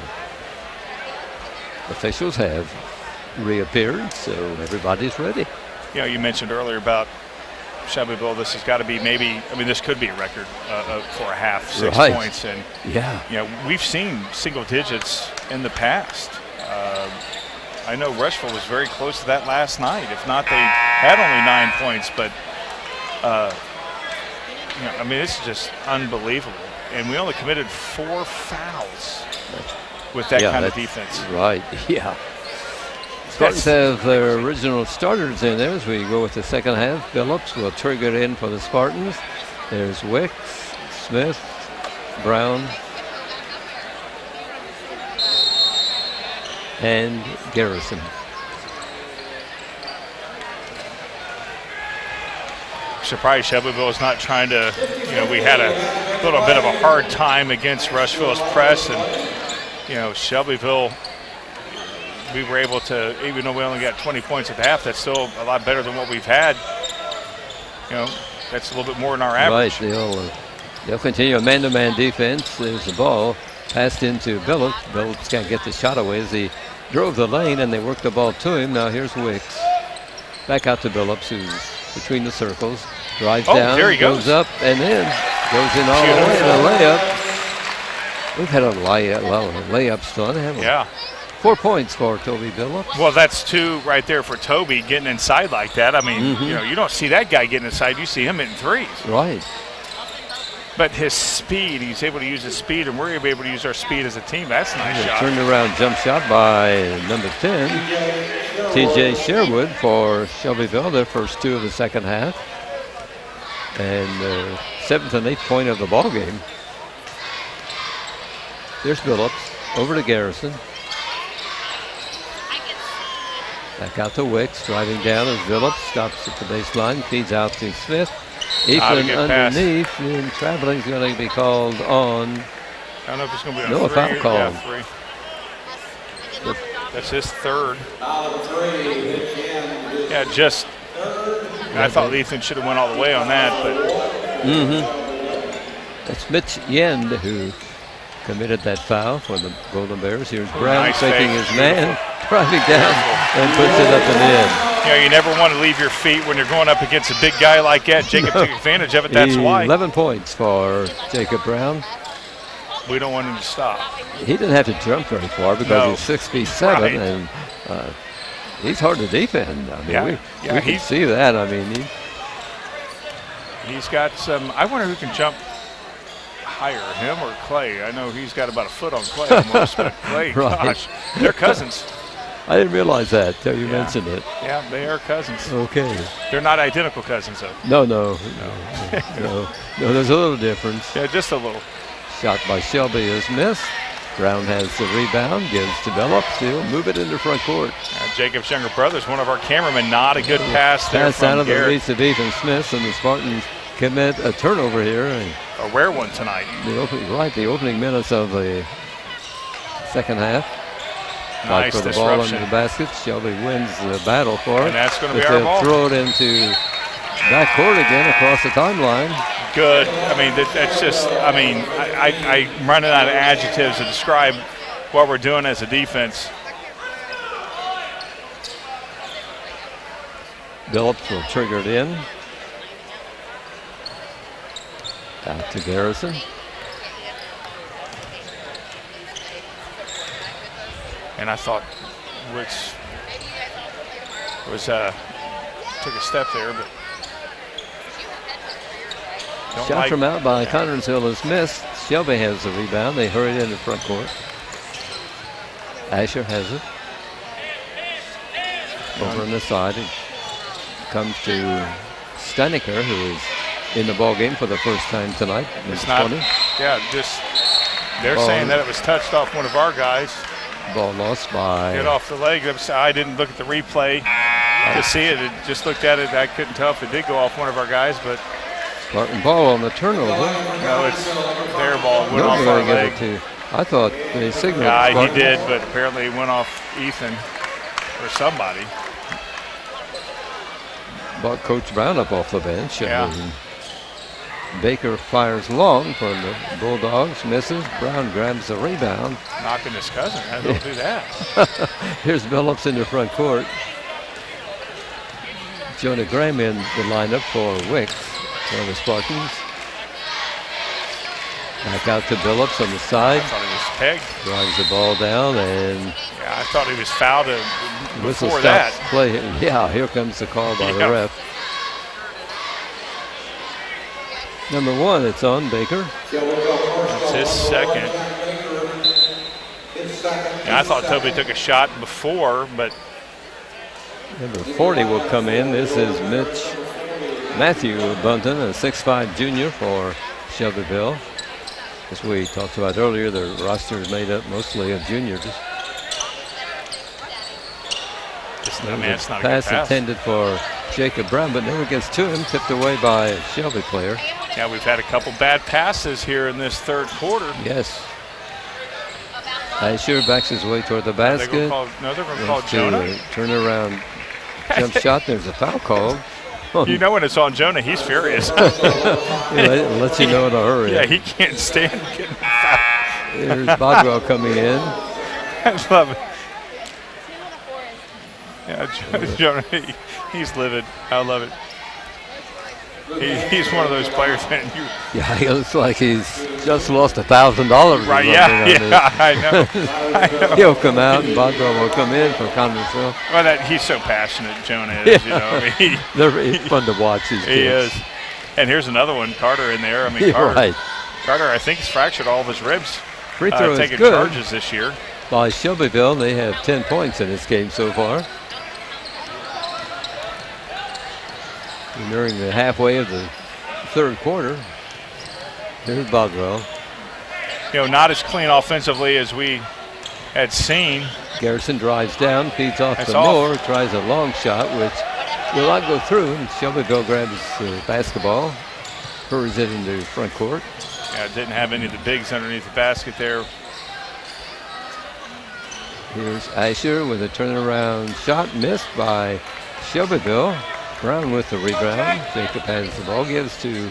officials have reappeared, so everybody's ready. You know, you mentioned earlier about Shelbyville. This has got to be this could be a record for a half, 6 points. And, you know, we've seen single digits in the past. I know Rushville was very close to that last night. If not, they had only 9 points. But, you know, I mean, it's just unbelievable. And we only committed 4 fouls with that kind of defense. Right, yeah. Spartans have their original starters in there as we go with the second half. Phillips will trigger it in for the Spartans. There's Wicks, Smith, Brown, and Garrison. Surprised Shelbyville is not trying to, we had a little bit of a hard time against Rushville's press, and, Shelbyville, we were able to, even though we only got 20 points at the half, that's still a lot better than what we've had. That's a little bit more than our average. Right, they'll continue a man-to-man defense. There's the ball passed into Billups. Billups can't get the shot away as he drove the lane, and they worked the ball to him. Now here's Wicks. Back out to Billups, who's between the circles. Drives down, there he goes up, and then goes in all the way to the layup. We've had a lot of layups done, haven't we? Yeah. 4 points for Toby Billups. Well, that's 2 right there for Toby getting inside like that. I mean, you don't see that guy getting inside. You see him hitting threes. Right. But his speed, he's able to use his speed, and we're able to use our speed as a team. That's a nice shot. Turned around jump shot by number 10, T.J. Sherwood for Shelbyville, their first 2 of the second half. And 7th and 8th point of the ball game. There's Billups over to Garrison. Back out to Wicks, driving down as Billups stops at the baseline, feeds out to Smith. Ethan underneath, and traveling is going to be called on. I don't know if it's going to be no foul call. Yeah, 3. That's his 3rd. Yeah, just. I thought Ethan should have went all the way on that, but. That's Mitch Yend who committed that foul for the Golden Bears. Here's Brown nice taking fake. his man, driving down, and puts it up and in. You never want to leave your feet when you're going up against a big guy like that. Jacob took advantage of it. That's why. 11 points for Jacob Brown. We don't want him to stop. He didn't have to jump very far because he's 6'7", Right. and he's hard to defend. I mean, we can see that. I mean, he's got some. I wonder who can jump higher, him or Clay. I know he's got about a foot on Clay almost, but Clay, Right. gosh, they're cousins. I didn't realize that till you mentioned it. Yeah, they are cousins. Okay. They're not identical cousins, though. No, there's a little difference. Yeah, just a little. Shot by Shelby is missed. Brown has the rebound, gives to Billups. He'll move it into front court. Jacob's younger brother is one of our cameramen. Not a good pass there Pass from out of the Garrett. reach of Ethan Smith, and the Spartans commit a turnover here. A rare one tonight. The opening minutes of the second half. Nice for the disruption. ball into the basket. Shelby wins the battle for it. And that's going to be But our they'll ball. throw it into backcourt again across the timeline. Good. I mean, that's just, I'm running out of adjectives to describe what we're doing as a defense. Billups will trigger it in. Back to Garrison. And I thought Wicks was took a step there, but Shot from out by Connersville is missed. Shelby has the rebound. They hurried into front court. Asher has it. Over on the side. It comes to Steinecker, who is in the ball game for the first time tonight. It's not. 20. Yeah, they're saying that it was touched off one of our guys. Ball lost by. Get off the leg. I didn't look at the replay to see it. It just looked at it. I couldn't tell if it did go off one of our guys, but. Spartan ball on the turnover. No, it's their ball. Went off Nobody our give leg. it to. I thought they signaled. Yeah, he did, but apparently it went off Ethan or somebody. Brought Coach Brown up off the bench. Yeah. Baker fires long from the Bulldogs, misses. Brown grabs the rebound. Knocking his cousin. Don't do that. Here's Billups in the front court. Jonah Graham in the lineup for Wicks, one of the Spartans. Back out to Billups on the side. I thought he was pegged. Drives the ball down and. Yeah, I thought he was fouled Whistle before stops that. play. Yeah, here comes the call by the ref. Number 1, it's on Baker. It's his second. Yeah, I thought Toby took a shot before, but Number 40 will come in. This is Matthew Bunton, a 6'5 junior for Shelbyville. As we talked about earlier, the roster is made up mostly of juniors. It's not a good pass intended for Jacob Brown, but never gets to him. Tipped away by a Shelby player. Yeah, we've had a couple bad passes here in this third quarter. Yes. Asher backs his way toward the basket. They're going to call Jonah. Turn around jump shot. There's a foul called. You know when it's on Jonah, he's furious. It lets you know in a hurry. Yeah, he can't stand getting fouled. Here's Bodwell coming in. I love it. Yeah, Jonah, he's livid. I love it. He's one of those players that you. Yeah, he looks like he's just lost $1,000. Right? Yeah, I know. He'll come out, and Bodwell will come in for Connersville. Well, he's so passionate, Jonah is. Yeah. You know, It's fun to watch. He is. And here's another one, Carter in there. I mean, Carter, right. Carter, I think, he's fractured all of his ribs. Free throw is taking good. charges this year. By Shelbyville, they have 10 points in this game so far. We're nearing the halfway of the third quarter. Here's Bodwell. You know, not as clean offensively as we had seen. Garrison drives down, feeds off to Moore, tries a long shot, which will not go through. And Shelbyville grabs the basketball, hurries it into front court. Yeah, didn't have any of the bigs underneath the basket there. Here's Asher with a turnaround shot, missed by Shelbyville. Brown with the rebound. Jacob has the ball, gives to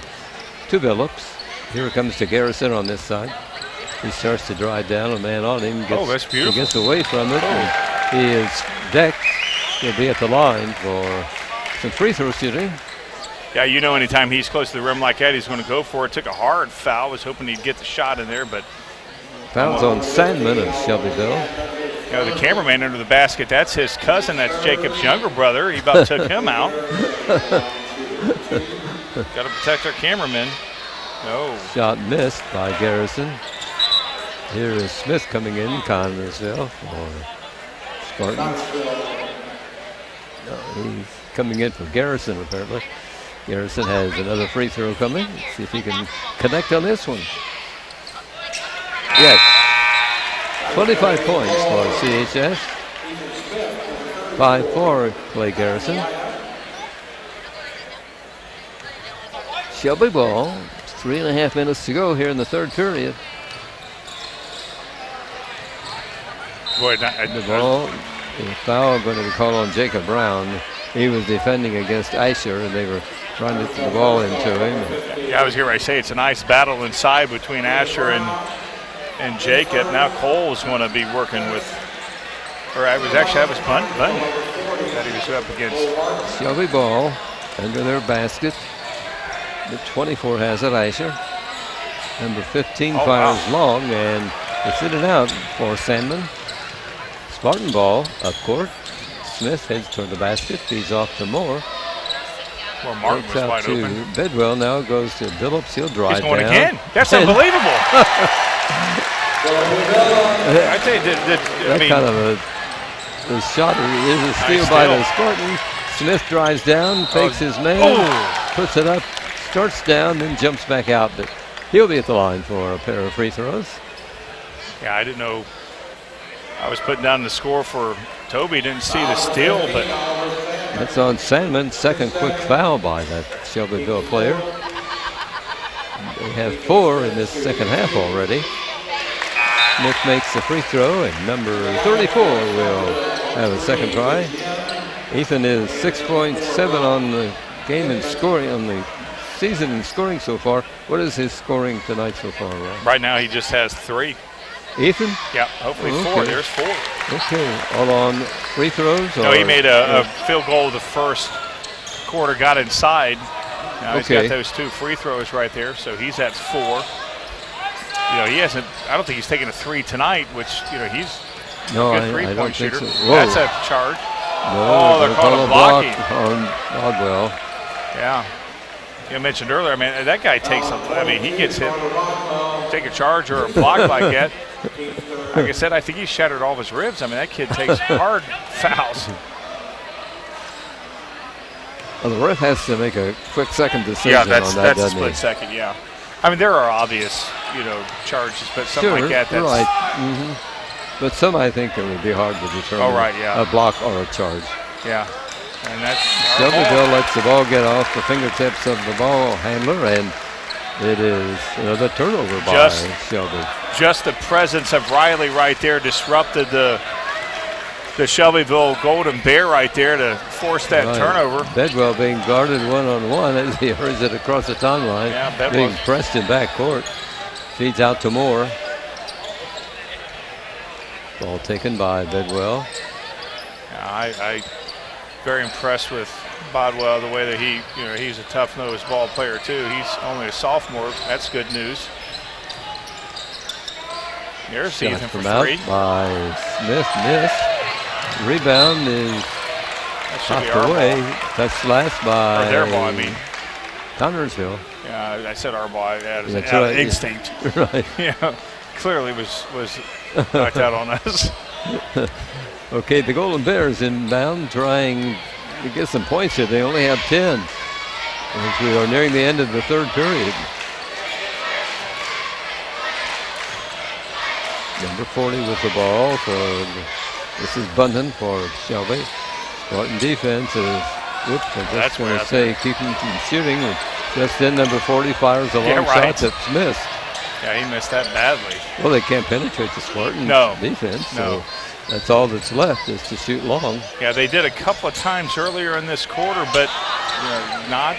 Billups. Here it comes to Garrison on this side. He starts to drive down, a man on him. That's beautiful. He gets away from it. And he is decked. He'll be at the line for some free throw shooting. Yeah, you know, anytime he's close to the rim like that, he's going to go for it. Took a hard foul. Was hoping he'd get the shot in there, but fouls on Sandman of Shelbyville. You know, the cameraman under the basket, that's his cousin. That's Jacob's younger brother. He about took him out. Got to protect our cameraman. No. Shot missed by Garrison. Here is Smith coming in, Connersville for Spartans. No, he's coming in for Garrison, apparently. Garrison has another free throw coming. Let's see if he can connect on this one. Yes. 25 points for CHS. 5 for Clay Garrison. Shelby ball. 3.5 minutes to go here in the third period. Boy, the ball, the foul going to be called on Jacob Brown. He was defending against Asher, and they were trying to get the ball into him. Yeah, I was here where I say it's a nice battle inside between Asher and Jacob. Now Cole's going to be working with, or that was Bunny that he was up against. Shelby ball under their basket. The 24 has it, Asher. Number 15 fires long, and it's in and out for Sandman. Spartan ball up court. Smith heads toward the basket, feeds off to Moore. Well, Martin was wide open. Bedwell now goes to Billups. He'll drive He's going down. again. That's unbelievable. I tell you, kind of the shot is a steal by the Spartan. Smith drives down, fakes his man, puts it up, starts down, then jumps back out. But he'll be at the line for a pair of free throws. Yeah, I didn't know. I was putting down the score for Toby. Didn't see the steal, but that's on Sandman. Second quick foul by that Shelbyville player. They have 4 in this second half already. Smith makes the free throw, and number 34 will have a second try. Ethan is 6.7 on the game in scoring, on the season in scoring so far. What is his scoring tonight so far, Ron? Right now he just has 3. Ethan? Yeah, hopefully 4. There's 4. Okay, all on free throws? No, he made a field goal the first quarter, got inside. Now he's got those 2 free throws right there, so he's at 4. You know, he hasn't, I don't think he's taken a 3 tonight, which, you know, he's a good three-point shooter. So. That's a charge. No, they're calling blocking on Bodwell. Yeah. You mentioned earlier, I mean, that guy takes he gets hit, take a charge or a block like that. Like I said, I think he shattered all of his ribs. I mean, that kid takes hard fouls. Well, the ref has to make a quick second decision Yeah, on that, that's a doesn't split he? second. Yeah, I mean there are obvious, charges, but something like that. That's right. But some I think it would be hard to determine. Oh, right, yeah. A block or a charge. Yeah, and that's our Shelbyville ball. lets the ball get off the fingertips of the ball handler, and it is another turnover by Shelby. Just the presence of Riley right there disrupted the Shelbyville Golden Bear right there to force that turnover. Bedwell being guarded one-on-one as he hurries it across the timeline. Yeah, Bedwell being pressed in backcourt. Feeds out to Moore. Ball taken by Bedwell. I very impressed with Bodwell, the way that he's a tough-nosed ball player too. He's only a sophomore. That's good news. There's Ethan for three. Out by Smith, missed. Rebound is knocked away. Touched last by their ball, I mean. Connersville. Yeah, I said our ball. That was That's out right. of instinct. Right. Yeah, clearly was knocked out on us. Okay, the Golden Bears inbound, trying to get some points here. They only have 10 as we are nearing the end of the third period. Number 40 with the ball this is Bunton for Shelby. Spartan defense is, I just want to say, keeping from shooting. Just then, number 40 fires a long shot that's missed. Yeah, he missed that badly. Well, they can't penetrate the Spartan defense, so that's all that's left is to shoot long. Yeah, they did a couple of times earlier in this quarter, but not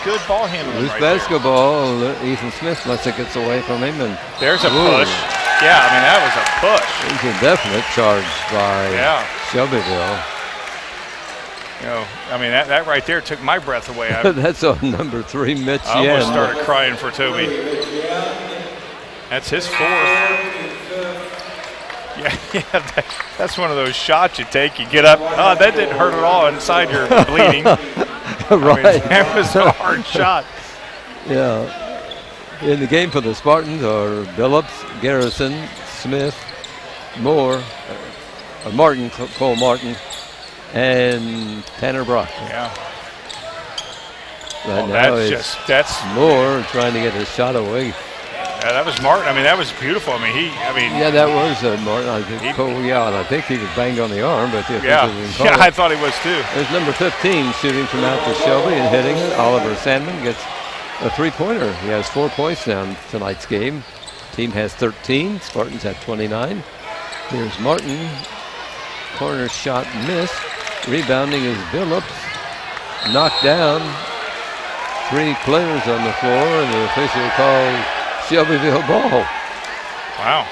good ball handling. Loose right basketball. Ethan Smith lets it gets away from him, and there's a push. Yeah, I mean that was a push. It was a definite charge by Shelbyville. I mean that right there took my breath away. That's on number 3, Mitch I Yen. almost started crying for Toby. That's his fourth. Yeah, that's one of those shots you take. You get up. Oh, that didn't hurt at all inside. You're bleeding. Right. I mean, that was a hard shot. Yeah. In the game for the Spartans are Billups, Garrison, Smith, Moore, Martin, Cole Martin, and Tanner Brock. Yeah. That's Moore trying to get his shot away. Yeah, that was Martin. I mean, that was beautiful. Yeah, that was Martin. I think I think he was banged on the arm, but I thought he was too. There's number 15 shooting from out to Shelby and hitting it. Oliver Sandman gets a three-pointer. He has 4 points now in tonight's game. Team has 13. Spartans have 29. Here's Martin. Corner shot missed. Rebounding is Billups. Knocked down. 3 players on the floor, and the official calls Shelbyville ball. Wow.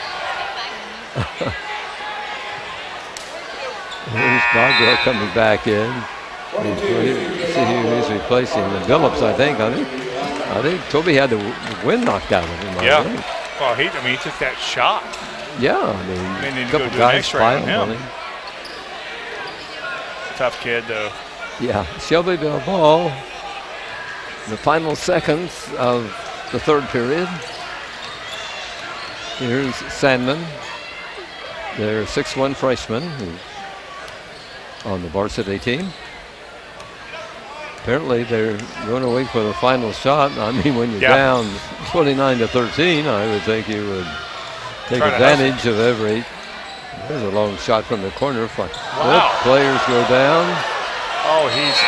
Here's Bodwell coming back in. See who he's replacing. The Billups, I think. I think Toby had the wind knocked out of him. Well, he took that shot. Yeah, I mean, a couple guys piled on him. Tough kid, though. Yeah, Shelbyville ball. The final seconds of the third period. Here's Sandman. They're 6'1" freshman on the varsity team. Apparently they're going to wait for the final shot. I mean, when you're down 29-13, I would think you would take advantage of every. There's a long shot from the corner. Wow. Players go down. Oh, he's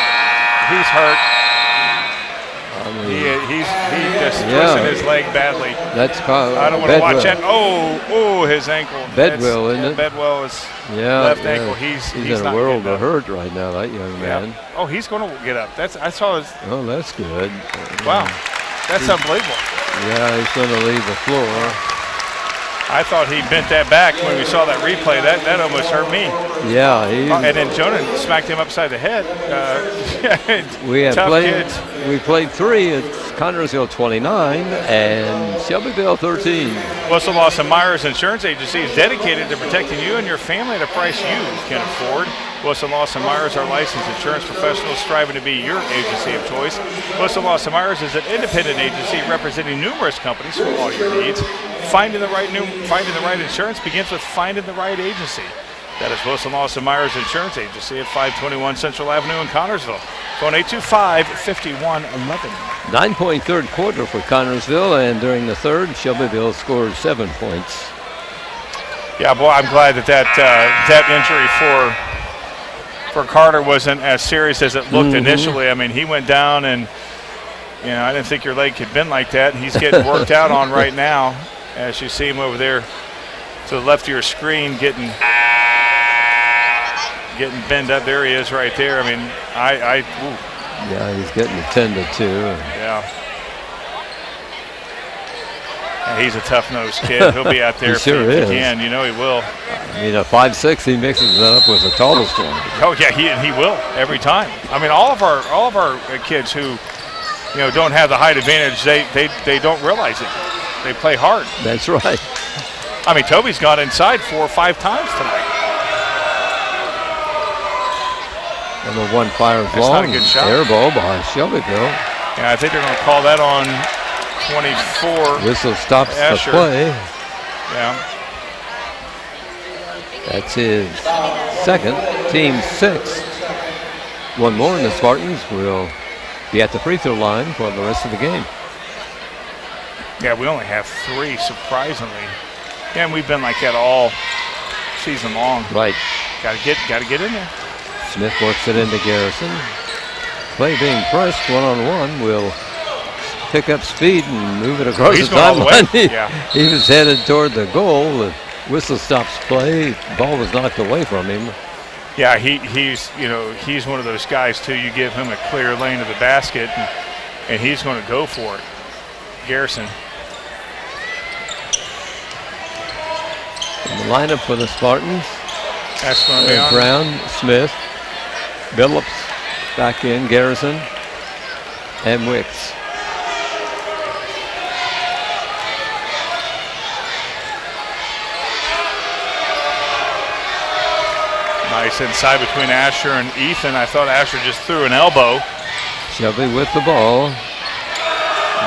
hurt. I mean, he's just twisting his leg badly. I don't want to watch that. Oh, his ankle. Bedwell, isn't it? Bedwell is left ankle. He's in a world of hurt right now, that young man. Oh, he's going to get up. I saw his. Oh, that's good. Wow, that's unbelievable. Yeah, he's going to leave the floor. I thought he bent that back when we saw that replay. That almost hurt me. Yeah. And then Jonah smacked him upside the head. We played 3. It's Connersville 29 and Shelbyville 13. Whistle Lawson Myers Insurance Agency is dedicated to protecting you and your family at a price you can afford. Wilson Lawson Myers are licensed insurance professionals striving to be your agency of choice. Wilson Lawson Myers is an independent agency representing numerous companies for all your needs. Finding the right insurance begins with finding the right agency. That is Wilson Lawson Myers Insurance Agency at 521 Central Avenue in Connorsville. Phone 825-5111. 9-point third quarter for Connorsville, and during the third, Shelbyville scored 7 points. Yeah, boy, I'm glad that injury for Carter wasn't as serious as it looked initially. I mean, he went down, and I didn't think your leg had been like that. And he's getting worked out on right now, as you see him over there to the left of your screen, getting bent up. There he is, right there. I mean, Yeah, he's getting attended to. Yeah. He's a tough-nosed kid. He'll be out there if he can. You know he will. I mean, a 5'6", he mixes it up with the tallest one. Oh yeah, he will every time. I mean, all of our kids who don't have the height advantage, they don't realize it. They play hard. That's right. I mean, Toby's gone inside 4 or 5 times tonight. Number 1 fires That's long. not a good shot. Air ball by Shelbyville. Yeah, I think they're going to call that on 24. Whistle stops Asher. the play. Yeah. That's his second, team 6th. One more, and the Spartans will be at the free throw line for the rest of the game. Yeah, we only have 3, surprisingly. Yeah, and we've been like that all season long. Right. Got to get in there. Smith works it into Garrison. Play being pressed one-on-one will pick up speed and move it across the timeline. He was headed toward the goal. The whistle stops play. The ball was knocked away from him. Yeah, he's one of those guys too. You give him a clear lane to the basket, and he's going to go for it. Garrison. In the lineup for the Spartans. That's going to be on. Brown, Smith, Billups back in, Garrison, and Wicks. Nice inside between Asher and Ethan. I thought Asher just threw an elbow. Shelby with the ball.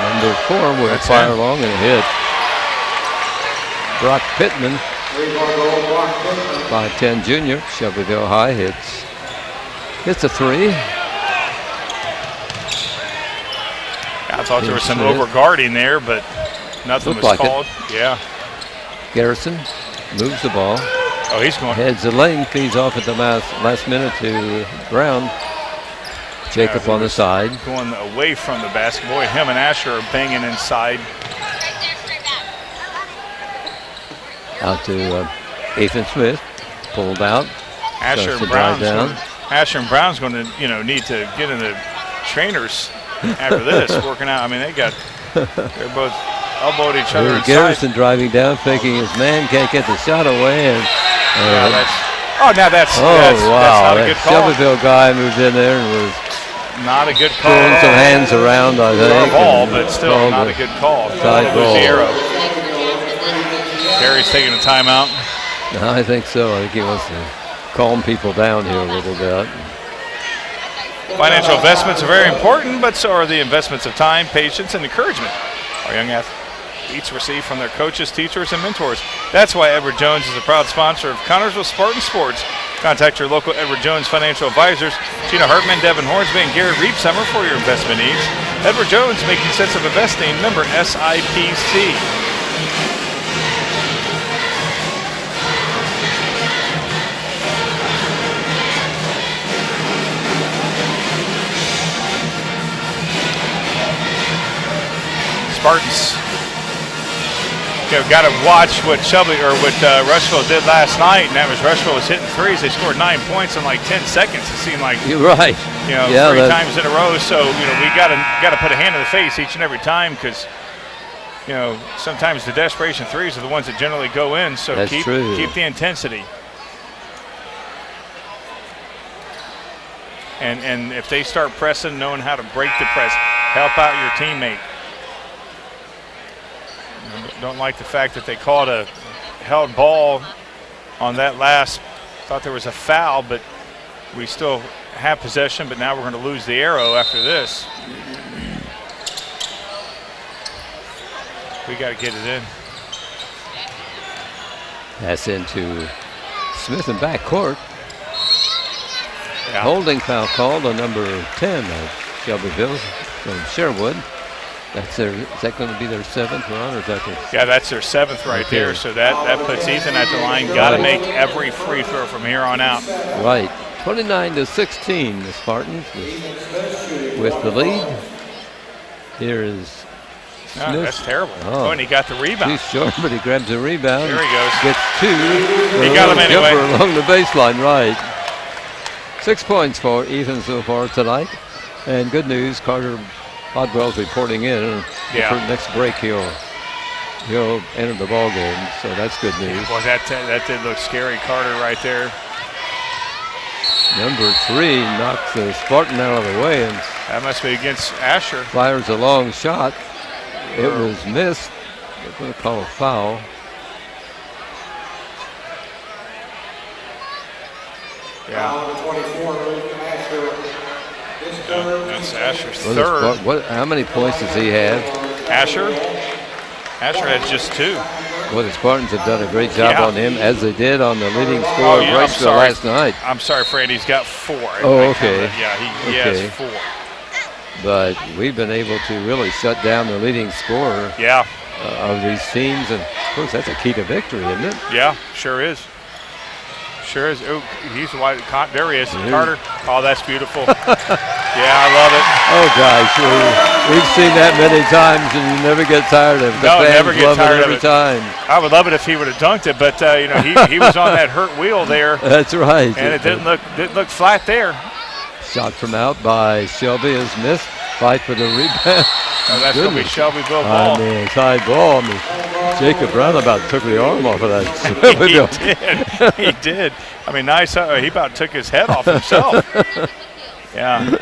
Number 4 will fire long and hit. Brock Pittman, 5'10" junior, Shelbyville High, hits a 3. I thought there was some over-guarding there, but nothing was called. Yeah. Garrison moves the ball. Oh, he's going. Heads the lane, feeds off at the last minute to Brown. Jacob on the side. Going away from the basket. Boy, him and Asher are banging inside. Out to Ethan Smith. Pulled out. Asher and Brown's going to, need to get in the trainers after this, working out. I mean, they're both elbowed each other inside. Garrison driving down, faking his man, can't get the shot away. That's wow. Not a good call. Shelbyville guy moved in there and was not a good call. throwing some hands around, I think. Ball, but still not a good call. Side ball. Terry's taking a timeout. I think so. I think he wants to calm people down here a little bit. Financial investments are very important, but so are the investments of time, patience, and encouragement our young athletes receive from their coaches, teachers, and mentors. That's why Edward Jones is a proud sponsor of Connorsville Spartan Sports. Contact your local Edward Jones financial advisors, Gina Hartman, Devin Hornsby, and Gary Reepsummer for your investment needs. Edward Jones, making sense of investing, member SIPC. Spartans, got to watch what Rushville did last night, and that was Rushville was hitting threes. They scored 9 points in like 10 seconds. It seemed like you're right. 3 times in a row. So we got to put a hand in the face each and every time because sometimes the desperation threes are the ones that generally go in. So keep the intensity. And if they start pressing, knowing how to break the press, help out your teammate. Don't like the fact that they called a held ball on that last. Thought there was a foul, but we still have possession, but now we're going to lose the arrow after this. We got to get it in. That's into Smith in backcourt. Yeah. Holding foul called on number 10 of Shelbyville from Sherwood. Is that going to be their 7th, Ron, or is that their? Yeah, that's their 7th right Okay. there. So that puts Ethan at the line. Got to make every free throw from here on out. Right. 29-16, the Spartans with the lead. Here is Smith. No, that's terrible. Oh. And he got the rebound. He's short, but he grabs a rebound. There he goes. Gets 2. He got him anyway. Jumper along the baseline, right. 6 points for Ethan so far tonight. And good news, Carter Bodwell's reporting in. Yeah. For next break, he'll enter the ball game. So that's good news. Boy, that did look scary, Carter, right there. Number 3 knocks the Spartan out of the way and That must be against Asher. fires a long shot. It was missed. They're going to call a foul. Yeah. Number 24, Asher. That's Asher's Well, third. how many points does he have? Asher has just 2. Well, the Spartans have done a great job Yeah. on him, as they did on the leading Oh, scorer of yeah, I'm Riceville sorry. last night. I'm sorry, Fred. He's got 4. Oh, I okay. counted. Yeah, he Okay. has 4. But we've been able to really shut down the leading scorer Yeah, of these teams. And, of course, that's a key to victory, isn't it? yeah, sure is. Sure is. Oh, he's wide. There he is. Here. Carter. Oh, that's beautiful. Yeah, I love it. Oh, gosh. We've seen that many times, and you never get tired of it. The No, fans never get love tired it of every it. time. I would love it if he would have dunked it, but he was on that hurt wheel there, That's right. and it didn't look flat there. Shot from out by Shelby is missed. Fight for the rebound. Oh, that's going to be Goodness. Shelbyville I ball. mean, it's high ball. I mean, Jacob Brown about took the arm off of that. He did. I mean, nice. He about took his head off himself. Yeah.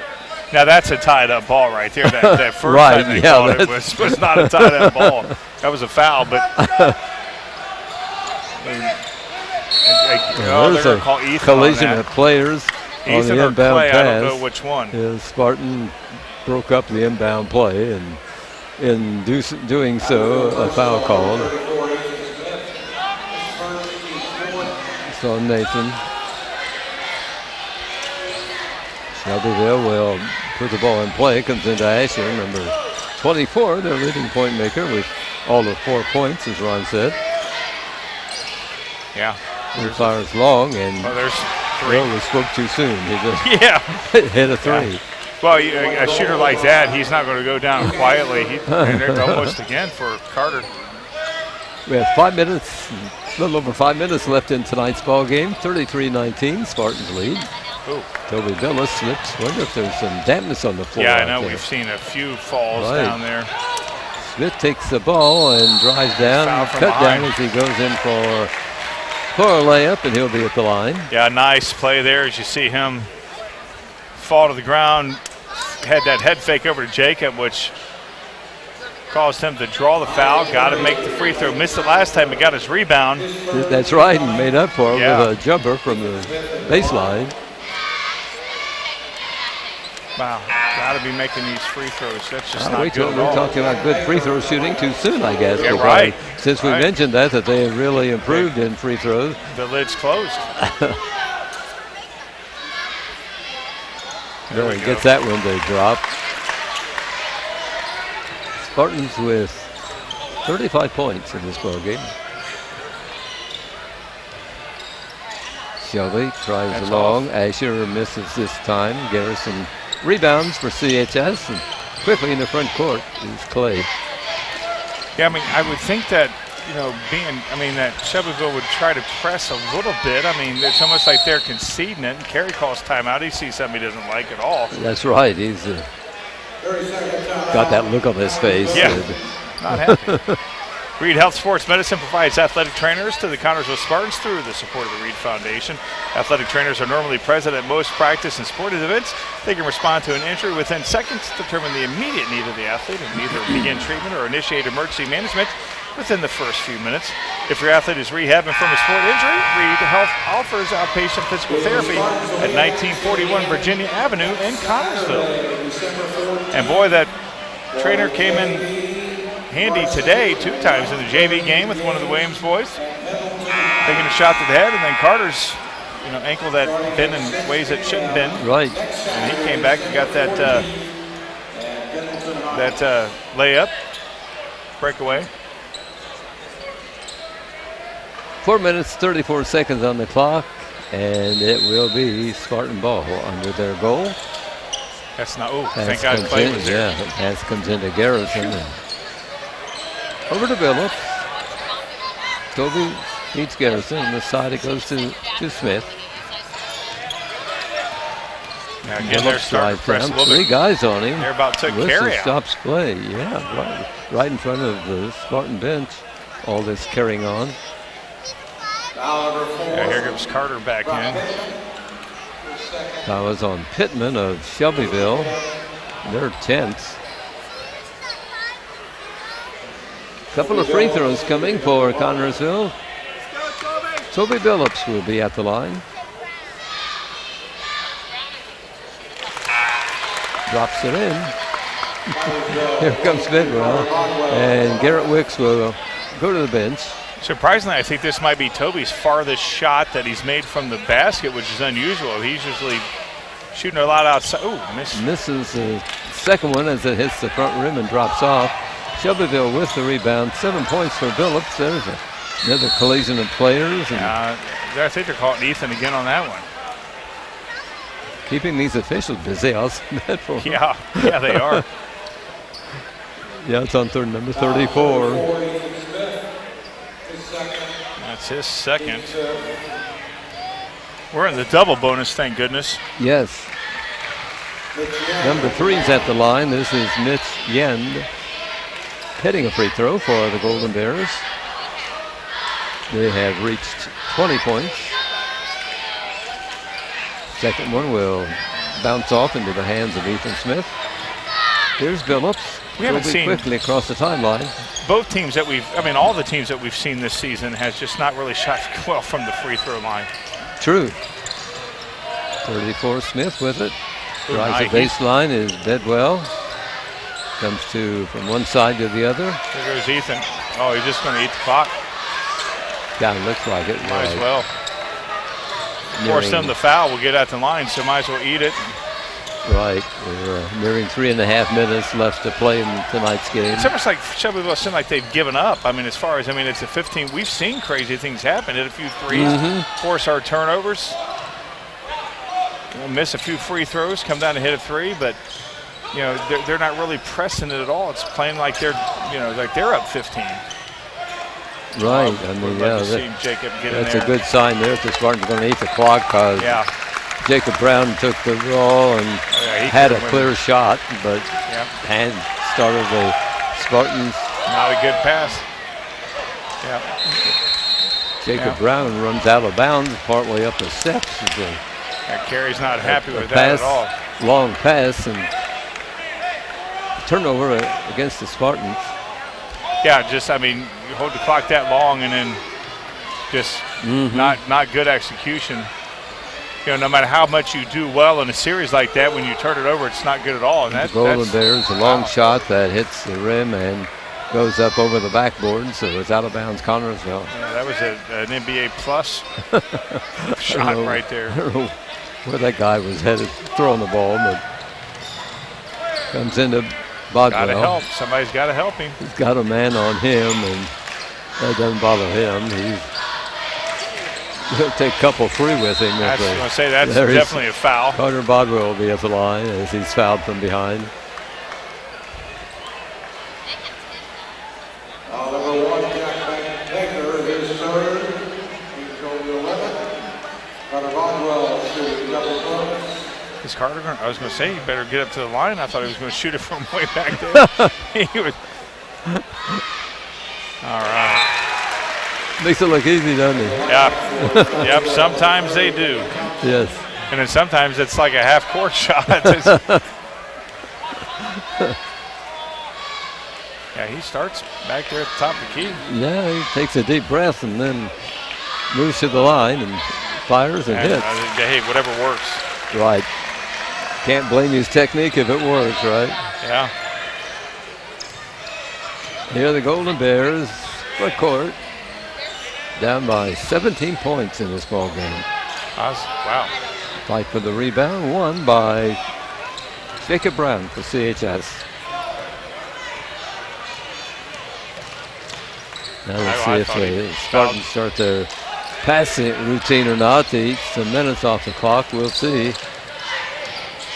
Now that's a tied-up ball right there. That first Right, time they yeah, called it was not a tied-up ball. That was a foul, but. There's they're a gonna call Ethan collision on of that. players on Ethan the or inbound Clay, pass. I don't know which one. Yeah, Spartan broke up the inbound play, and in doing so, a foul called. So Nathan. Shelbyville will put the ball in play, comes into Asher, number 24, their leading point maker with all of 4 points, as Ron said. Yeah. He fires long, and There's 3. Will we spoke too soon. He just Yeah. hit a 3. Yeah. Well, a shooter like that, he's not going to go down quietly. And they're almost again for Carter. We have 5 minutes, a little over 5 minutes left in tonight's ball game. 33-19, Spartans lead. Ooh. Toby Billis slips. Wonder if there's some dampness on the floor. Yeah, I out know. there. We've seen a few falls Right. down there. Smith takes the ball and drives down, Foul from cut down behind. as he goes in for a layup, and he'll be at the line. Yeah, nice play there as you see him fall to the ground. Had that head fake over to Jacob, which caused him to draw the foul. Got to make the free throw. Missed it last time. He got his rebound. That's right, and made up for it Yeah. with a jumper from the baseline. Wow, got to be making these free throws. That's just not Wait till good at we're all. talking about good free throw shooting too soon, I guess. Yeah, because right. Since we Right. mentioned that they have really improved in free throws. The lid's closed. There we He go. gets that one to drop. Spartans with 35 points in this ball game. Shelby tries That's along. Asher misses this time. Garrison rebounds for CHS, and quickly in the front court is Clay. Yeah, I mean, I would think that, that Shelbyville would try to press a little bit. I mean, it's almost like they're conceding it, and Kerry calls timeout. He sees something he doesn't like at all. That's right. He's got that look on his face. Yeah. Not happy. Reed Health Sports Medicine provides athletic trainers to the Connersville Spartans through the support of the Reed Foundation. Athletic trainers are normally present at most practice and sporting events. They can respond to an injury within seconds, determine the immediate need of the athlete, and either begin treatment or initiate emergency management within the first few minutes. If your athlete is rehabbing from a sport injury, Reed Health offers outpatient physical therapy at 1941 Virginia Avenue in Connersville. And boy, that trainer came in handy today 2 times in the JV game with one of the Williams boys. taking a shot to the head, and then Carter's, ankle that bent in ways it shouldn't bend. Right. And he came back and got that layup, breakaway. 4 minutes, 34 seconds on the clock, and it will be Spartan ball under their goal. That's not. Oh, thank God Clay was there. Yeah, pass comes into Garrison. And over to Phillips. Toby beats Garrison. On the side it goes to Smith. Now again, they're starting to press a little Three bit. guys on him. They're about to carry out. Stops play. Yeah, right in front of the Spartan bench. All this carrying on. Yeah, here comes Carter back in. That was on Pittman of Shelbyville. They're 10th. Couple of free throws coming for Connersville. Toby Phillips will be at the line. Drops it in. Here comes Bidwell. And Garrett Wicks will go to the bench. Surprisingly, I think this might be Toby's farthest shot that he's made from the basket, which is unusual. He's usually shooting a lot outside. Ooh, misses the second one as it hits the front rim and drops off. Shelbyville with the rebound. 7 points for Phillips. There's another collision of players. And I think they're calling Ethan again on that one. Keeping these officials busy, I'll say that for them. Yeah, they are. Yeah, it's on number 34. That's his second. We're in the double bonus, thank goodness. Yes. Number 3's at the line. This is Mitch Yend. Hitting a free throw for the Golden Bears. They have reached 20 points. Second one will bounce off into the hands of Ethan Smith. Here's Phillips. We haven't seen quickly across the timeline. Both teams that all the teams that we've seen this season has just not really shot well from the free throw line. True. 34 Smith with it. Drives the baseline is Bedwell. Comes from one side to the other. There goes Ethan. Oh, he's just going to eat the clock. Yeah, it looks like it. Might as well. Force them to foul. We'll get at the line, so might as well eat it. Right. We're nearing 3.5 minutes left to play in tonight's game. It's almost like Shelbyville seems like they've given up. It's a 15. We've seen crazy things happen. Hit a few threes, force our turnovers. We'll miss a few free throws, come down and hit a three, but they're not really pressing it at all. It's playing like they're up 15. Right. That's a good sign there. If the Spartans going to eat the clock because Jacob Brown took the ball and had a clear shot, but hand started the Spartans. Not a good pass. Jacob Brown runs out of bounds partway up the steps. Carey's not happy with that at all. Long pass and turnover against the Spartans. Yeah, you hold the clock that long and then just not good execution. No matter how much you do well in a series like that, when you turn it over, it's not good at all. And the Golden Bears, a long shot that hits the rim and goes up over the backboard, so it's out of bounds, Connersville. Yeah, that was an NBA plus shot right there. I don't know where that guy was headed, throwing the ball, but comes into Bodwell. Got to help. Somebody's got to help him. He's got a man on him, and that doesn't bother him. He'll take a couple free with him. I was going to say that's definitely a foul. Carter Bodwell will be at the line as he's fouled from behind. Number 1, Jack Taylor, his third. He's on the 11th. Carter Bodwell shooting double bonus. Is Carter going? I was going to say, you better get up to the line. I thought he was going to shoot it from way back there. He was. All right. Makes it look easy, doesn't it? Yeah. Yep. Sometimes they do. Yes. And then sometimes it's like a half-court shot. Yeah, he starts back there at the top of the key. Yeah, he takes a deep breath and then moves to the line and fires and hits. Hey, whatever works. Right. Can't blame his technique if it works, right? Yeah. Here are the Golden Bears, front court. down by 17 points in this ball game. Wow. Fight for the rebound, won by Jacob Brown for CHS. Now let's see if the Spartans start their passing routine or not to eat some minutes off the clock. We'll see.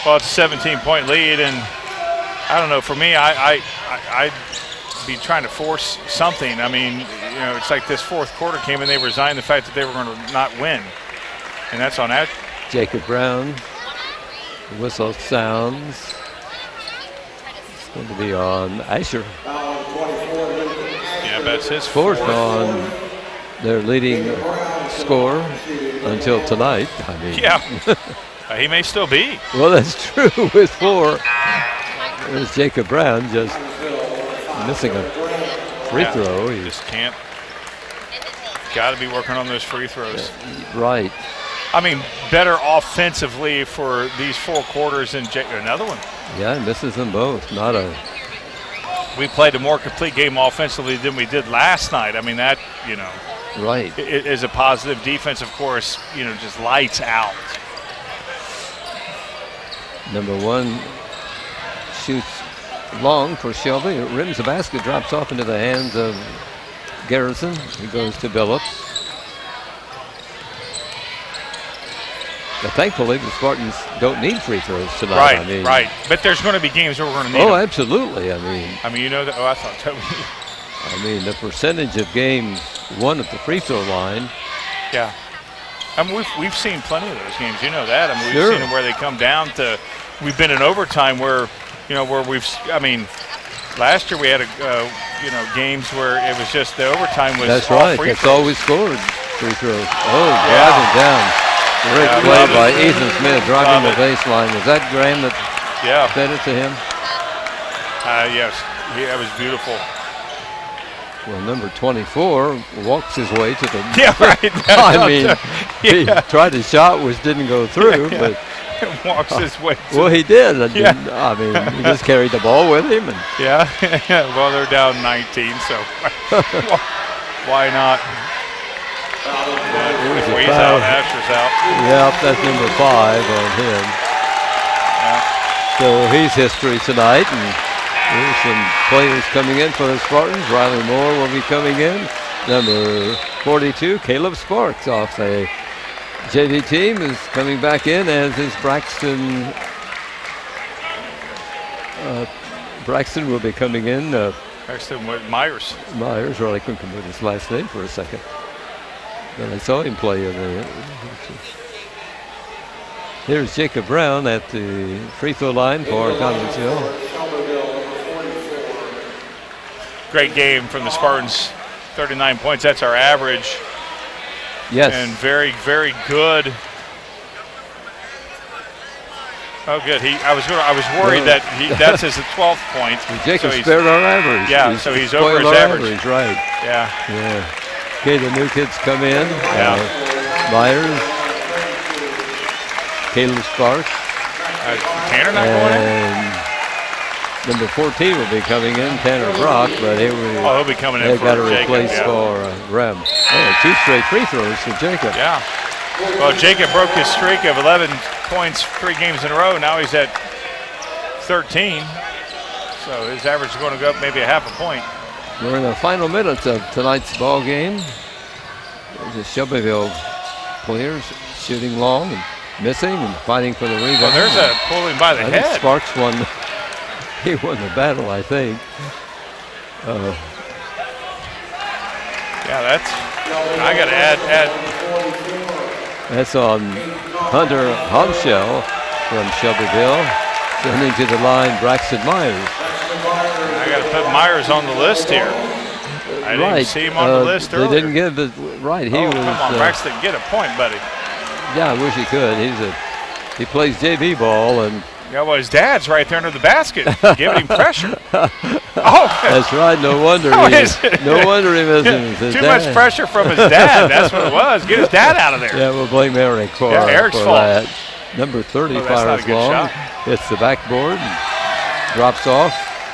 Well, it's a 17-point lead, and I don't know. For me, I'd be trying to force something. I mean, you know, it's like this fourth quarter came and they resigned the fact that they were going to not win, and that's on that. Jacob Brown, the whistle sounds. It's going to be on Asher. Yeah, that's his Fourth on their leading scorer until tonight. I mean, yeah, he may still be. Well, that's true with 4. There's Jacob Brown just missing a free throw. He just can't. Got to be working on those free throws. Right. I mean, better offensively for these 4 quarters than another one. Yeah, misses them both. Not a. We played a more complete game offensively than we did last night. I mean, that, you know, right, is a positive. Defense, of course, you know, just lights out. Number 1 shoots long for Shelby. It rims the basket, drops off into the hands of Garrison. He goes to Billups. But thankfully, the Spartans don't need free throws tonight. Right, I mean, right. But there's going to be games where we're going to need Oh, them. absolutely. I mean, you know that. Oh, I thought that. I mean, the percentage of games won at the free throw line. Yeah. I mean, we've seen plenty of those games. You know that. I mean, we've Sure. seen them where they come down to. We've been in overtime where, you know, where we've. I mean, last year we had games where it was just the overtime was. That's all right. free That's throws. always scored free throws. Oh, driving down. Great Yeah, play love by it. Ethan Smith, driving Love the baseline. Was that Graham that fed it to him? Yes. That was beautiful. Well, number 24 walks his way to the. Yeah, right. I mean, he tried a shot which didn't go through, but walks his way. Well, he did. I Yeah. mean, he just carried the ball with him, and Yeah. Well, they're down 19, so why not? He's out. Asher's out. Yep, that's number 5 on him. Yeah. So he's history tonight, and there's some players coming in for the Spartans. Riley Moore will be coming in. Number 42, Caleb Sparks off the JV team is coming back in, as is Braxton. Braxton will be coming in. Braxton Myers. Myers, or I couldn't come with his last name for a second. But I saw him play in the. Here's Jacob Brown at the free throw line for Connersville. Great game from the Spartans. 39 points. That's our average. Yes. And very, very good. Oh, good. I was worried that that's his 12th point. Jacob so spared our average. Yeah, so he's over his our average. Right. Yeah. Yeah. Okay, the new kids come in. Yeah. Myers, Caleb Sparks, Tanner not going in? and number 14 will be coming in, Tanner Brock, but he'll be coming in they've for got to Jacob, replace yeah. for Rem. Oh, 2 straight free throws for Jacob. Yeah. Well, Jacob broke his streak of 11 points 3 games in a row. Now he's at 13. So his average is going to go up maybe a half a point. We're in the final minutes of tonight's ball game. The Shelbyville players shooting long and missing and fighting for the rebound. Well, there's a pulling by the I think head. Sparks won. He won the battle, I think. Yeah, that's. I got to add. That's on Hunter Honshell from Shelbyville. Sending to the line, Braxton Myers. I got to put Myers on the list here. I didn't see him on the list earlier. They didn't give it right. He was. Come on, Braxton, get a point, buddy. Yeah, I wish he could. He plays JV ball, and Yeah, well, his dad's right there under the basket, giving him pressure. Oh, that's right. No wonder. No, he Too his much dad. pressure from his dad. That's what it was. Get his dad out of there. Yeah, we'll blame Eric for, Eric's for fault. that. Number 30 that's not a fires good long. shot. Hits the backboard and drops off.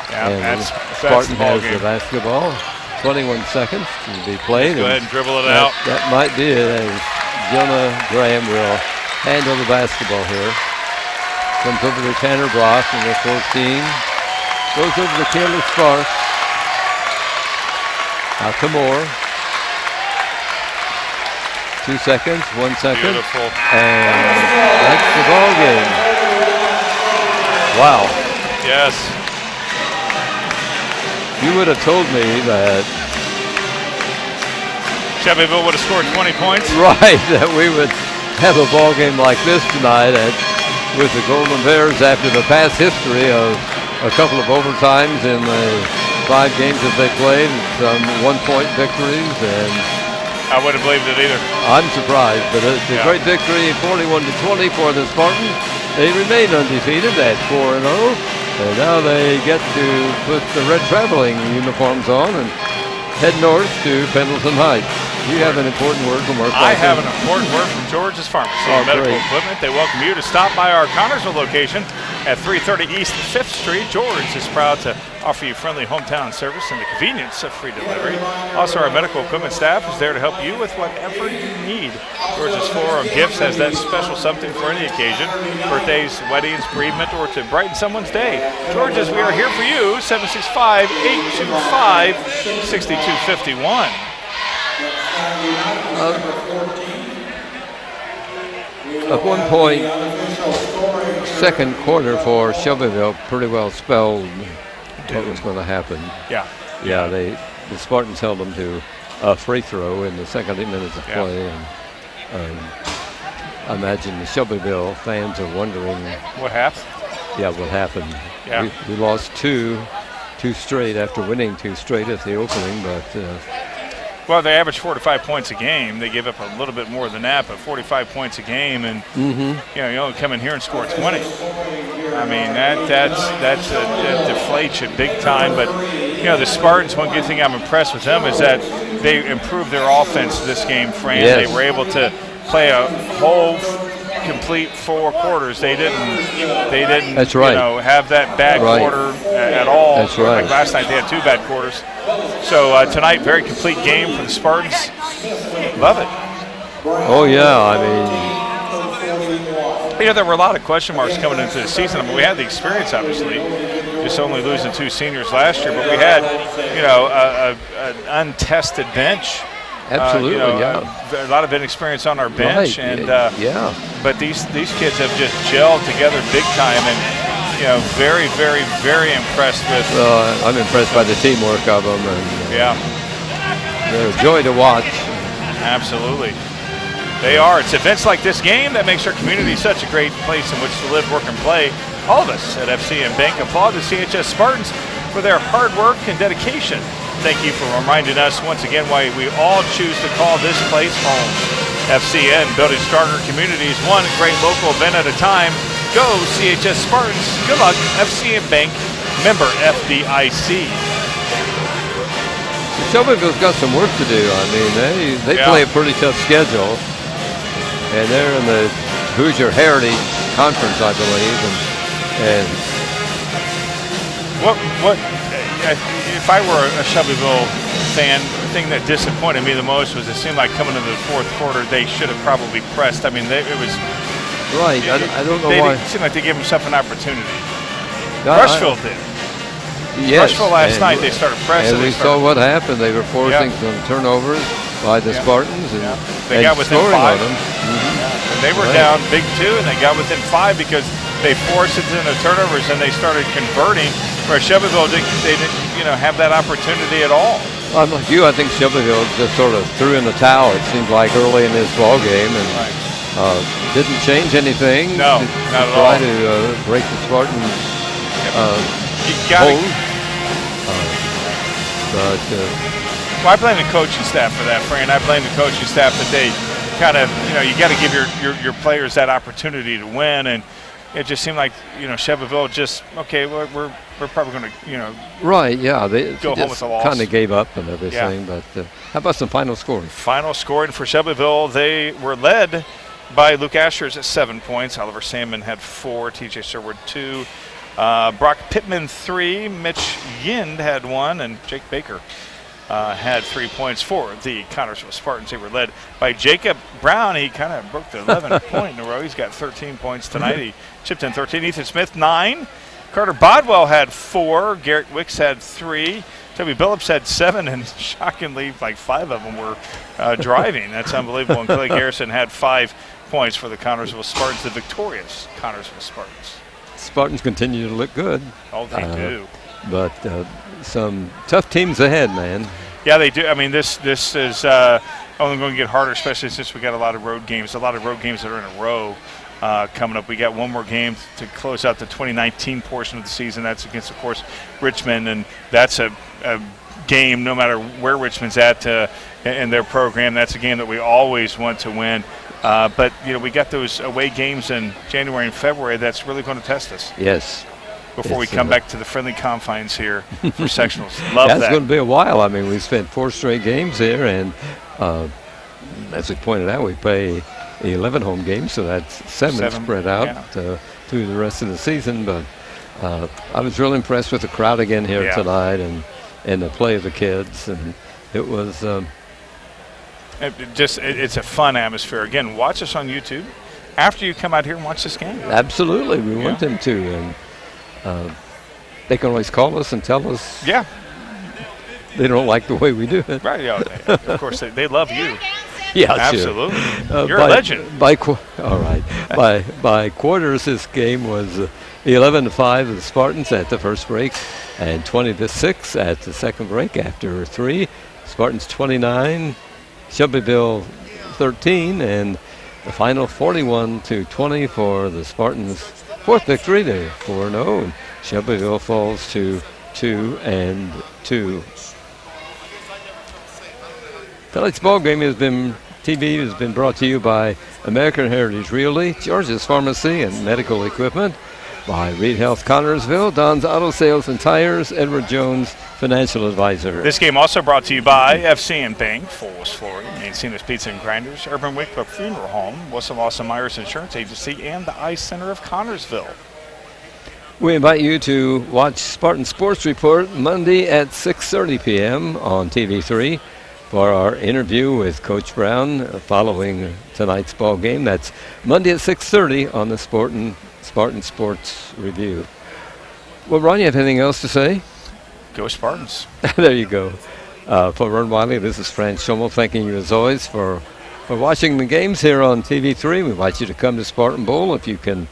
Yeah, and that's Spartan the ball has game. the basketball. 21 seconds to be played. Go ahead and dribble it that, out. That might be it, as Jonah Graham will handle the basketball here. Comes over to Tanner Brock in the 14. Goes over to Caleb Sparks. Out to Moore. 2 seconds, 1 second. Beautiful. And that's the ball game. Wow. Yes. You would have told me that Shelbyville would have scored 20 points. right, that we would have a ball game like this tonight with the Golden Bears after the past history of a couple of overtimes in the 5 games that they played, some 1-point victories, and I wouldn't have believed it either. I'm surprised, but it's a great victory, 41-20 for the Spartans. They remain undefeated at 4-0, and now they get to put the red traveling uniforms on and head north to Pendleton Heights. You have an important word from our sponsor. I have an important word from George's Pharmacy and Medical Equipment. They welcome you to stop by our Connorsville location at 330 East 5th Street. George is proud to offer you friendly hometown service and the convenience of free delivery. Also, our medical equipment staff is there to help you with whatever you need. George's floor of gifts has that special something for any occasion, birthdays, weddings, bereavement, or to brighten someone's day. George's, we are here for you, 765-825-6251. At one point, second quarter for Shelbyville pretty well spelled what was going to happen. Yeah. Yeah, the Spartans held them to a free throw in the second 8 minutes of play. And I imagine the Shelbyville fans are wondering what happened. Yeah, what happened. Yeah. We lost two straight after winning 2 straight at the opening, but well, they average 4 to 5 points a game. They give up a little bit more than that, but 45 points a game, and you only come in here and score 20. I mean, that deflates you big time. But the Spartans, one good thing I'm impressed with them is that they improved their offense this game, Fran. Yes. They were able to play a whole complete 4 quarters. They didn't That's right. have that bad quarter at all. That's right. Like last night they had 2 bad quarters. So tonight, very complete game for the Spartans. Love it. Oh yeah, I mean, there were a lot of question marks coming into the season. I mean, we had the experience, obviously, just only losing 2 seniors last year, but we had, an untested bench. absolutely, a lot of inexperience on our bench, Right. and but these kids have just gelled together big time, and very, very, very impressed with. I'm impressed by the teamwork of them, and they're a joy to watch. Absolutely. They are. It's events like this game that makes our community such a great place in which to live, work, and play. All of us at FCN Bank applaud the CHS Spartans for their hard work and dedication. Thank you for reminding us once again why we all choose to call this place home. FCN, building stronger communities, one great local event at a time. Go CHS Spartans. Good luck, FCN Bank, member FDIC. Shelbyville's got some work to do. I mean, they play a pretty tough schedule, and they're in the Hoosier Heritage Conference, I believe. And what? If I were a Shelbyville fan, the thing that disappointed me the most was it seemed like coming into the 4th quarter they should have probably pressed. I mean, it was right. I don't know why. It seemed like they gave themselves an opportunity. No, Rushville did. Yes. Rushville last night they started pressing. And we saw what happened. They were forcing some turnovers by the Spartans, and they got within scoring 5. on them. And they were down big 2, and they got within 5 because they forced it into turnovers and they started converting. Where Shelbyville they didn't have that opportunity at all. I'm like you. I think Shelbyville just sort of threw in the towel. It seemed like early in this ball game, and didn't change anything. No, not at all. Try to break the Spartans hold. But I blame the coaching staff for that, Fran. I blame the coaching staff that they kind of you got to give your players that opportunity to win, and it just seemed like Shelbyville just we're probably going to right, yeah, they go home with a loss. Kind of gave up and everything. But how about some final scoring? Final scoring for Shelbyville, they were led by Luke Ashers at 7 points. Oliver Salmon had 4. T.J. Sherwood 2. Brock Pittman 3. Mitch Yind had 1, and Jake Baker had 3 points for the Connersville Spartans. They were led by Jacob Brown. He kind of broke the 11-point in a row. He's got 13 points tonight. He chipped in 13. Ethan Smith, 9. Carter Bodwell had 4. Garrett Wicks had 3. Toby Billups had 7, and shockingly, like 5 of them were driving. That's unbelievable. And Clay Garrison had 5 points for the Connersville Spartans, the victorious Connersville Spartans. Spartans continue to look good. Oh, they do. But some tough teams ahead, man. Yeah, they do. I mean, this is only going to get harder, especially since we got a lot of road games that are in a row coming up. We got one more game to close out the 2019 portion of the season. That's against, of course, Richmond, and that's a game no matter where Richmond's at in their program. That's a game that we always want to win. But, we got those away games in January and February that's really going to test us. Yes. Before we come back to the friendly confines here for sectionals. Love that. That's going to be a while. I mean, we spent 4 straight games here, and as we pointed out, we play 11 home games, so that's 7 spread out through the rest of the season. But I was really impressed with the crowd again here tonight and the play of the kids, and it was it's a fun atmosphere. Again, watch us on YouTube after you come out here and watch this game. Absolutely, we want them to, and they can always call us and tell us they don't like the way we do it. Right, of course, they love you. Yeah, absolutely. Sure. You're a legend. All right. By quarters, this game was 11-5 of the Spartans at the first break, and 20-6 at the second break. After 3, Spartans 29, Shelbyville 13, and the final 41-20 for the Spartans' 4th victory. They're 4-0, and Shelbyville falls to 2-2. Tonight's ball game has been brought to you by American Heritage Realty, George's Pharmacy and Medical Equipment, by Reed Health Connersville, Don's Auto Sales and Tires, Edward Jones Financial Advisor. This game also brought to you by FCN Bank, Fort Worth, Florida, Mancini's Pizza and Grinders, Urban Wickbrook Funeral Home, Wilson Lawson Myers Insurance Agency, and the Ice Center of Connersville. We invite you to watch Spartan Sports Report Monday at 6:30 p.m. on TV3 for our interview with Coach Brown following tonight's ball game. That's Monday at 6:30 on the Spartan Sports Review. Well, Ron, you have anything else to say? Go Spartans. There you go. For Ron Wiley, this is Fran Schummel thanking you as always for watching the games here on TV3. We invite you to come to Spartan Bowl if you can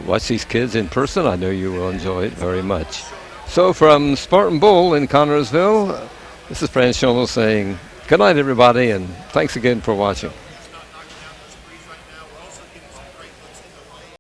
watch these kids in person. I know you will enjoy it very much. So from Spartan Bowl in Connersville, this is Fran Schummel saying good night, everybody, and thanks again for watching.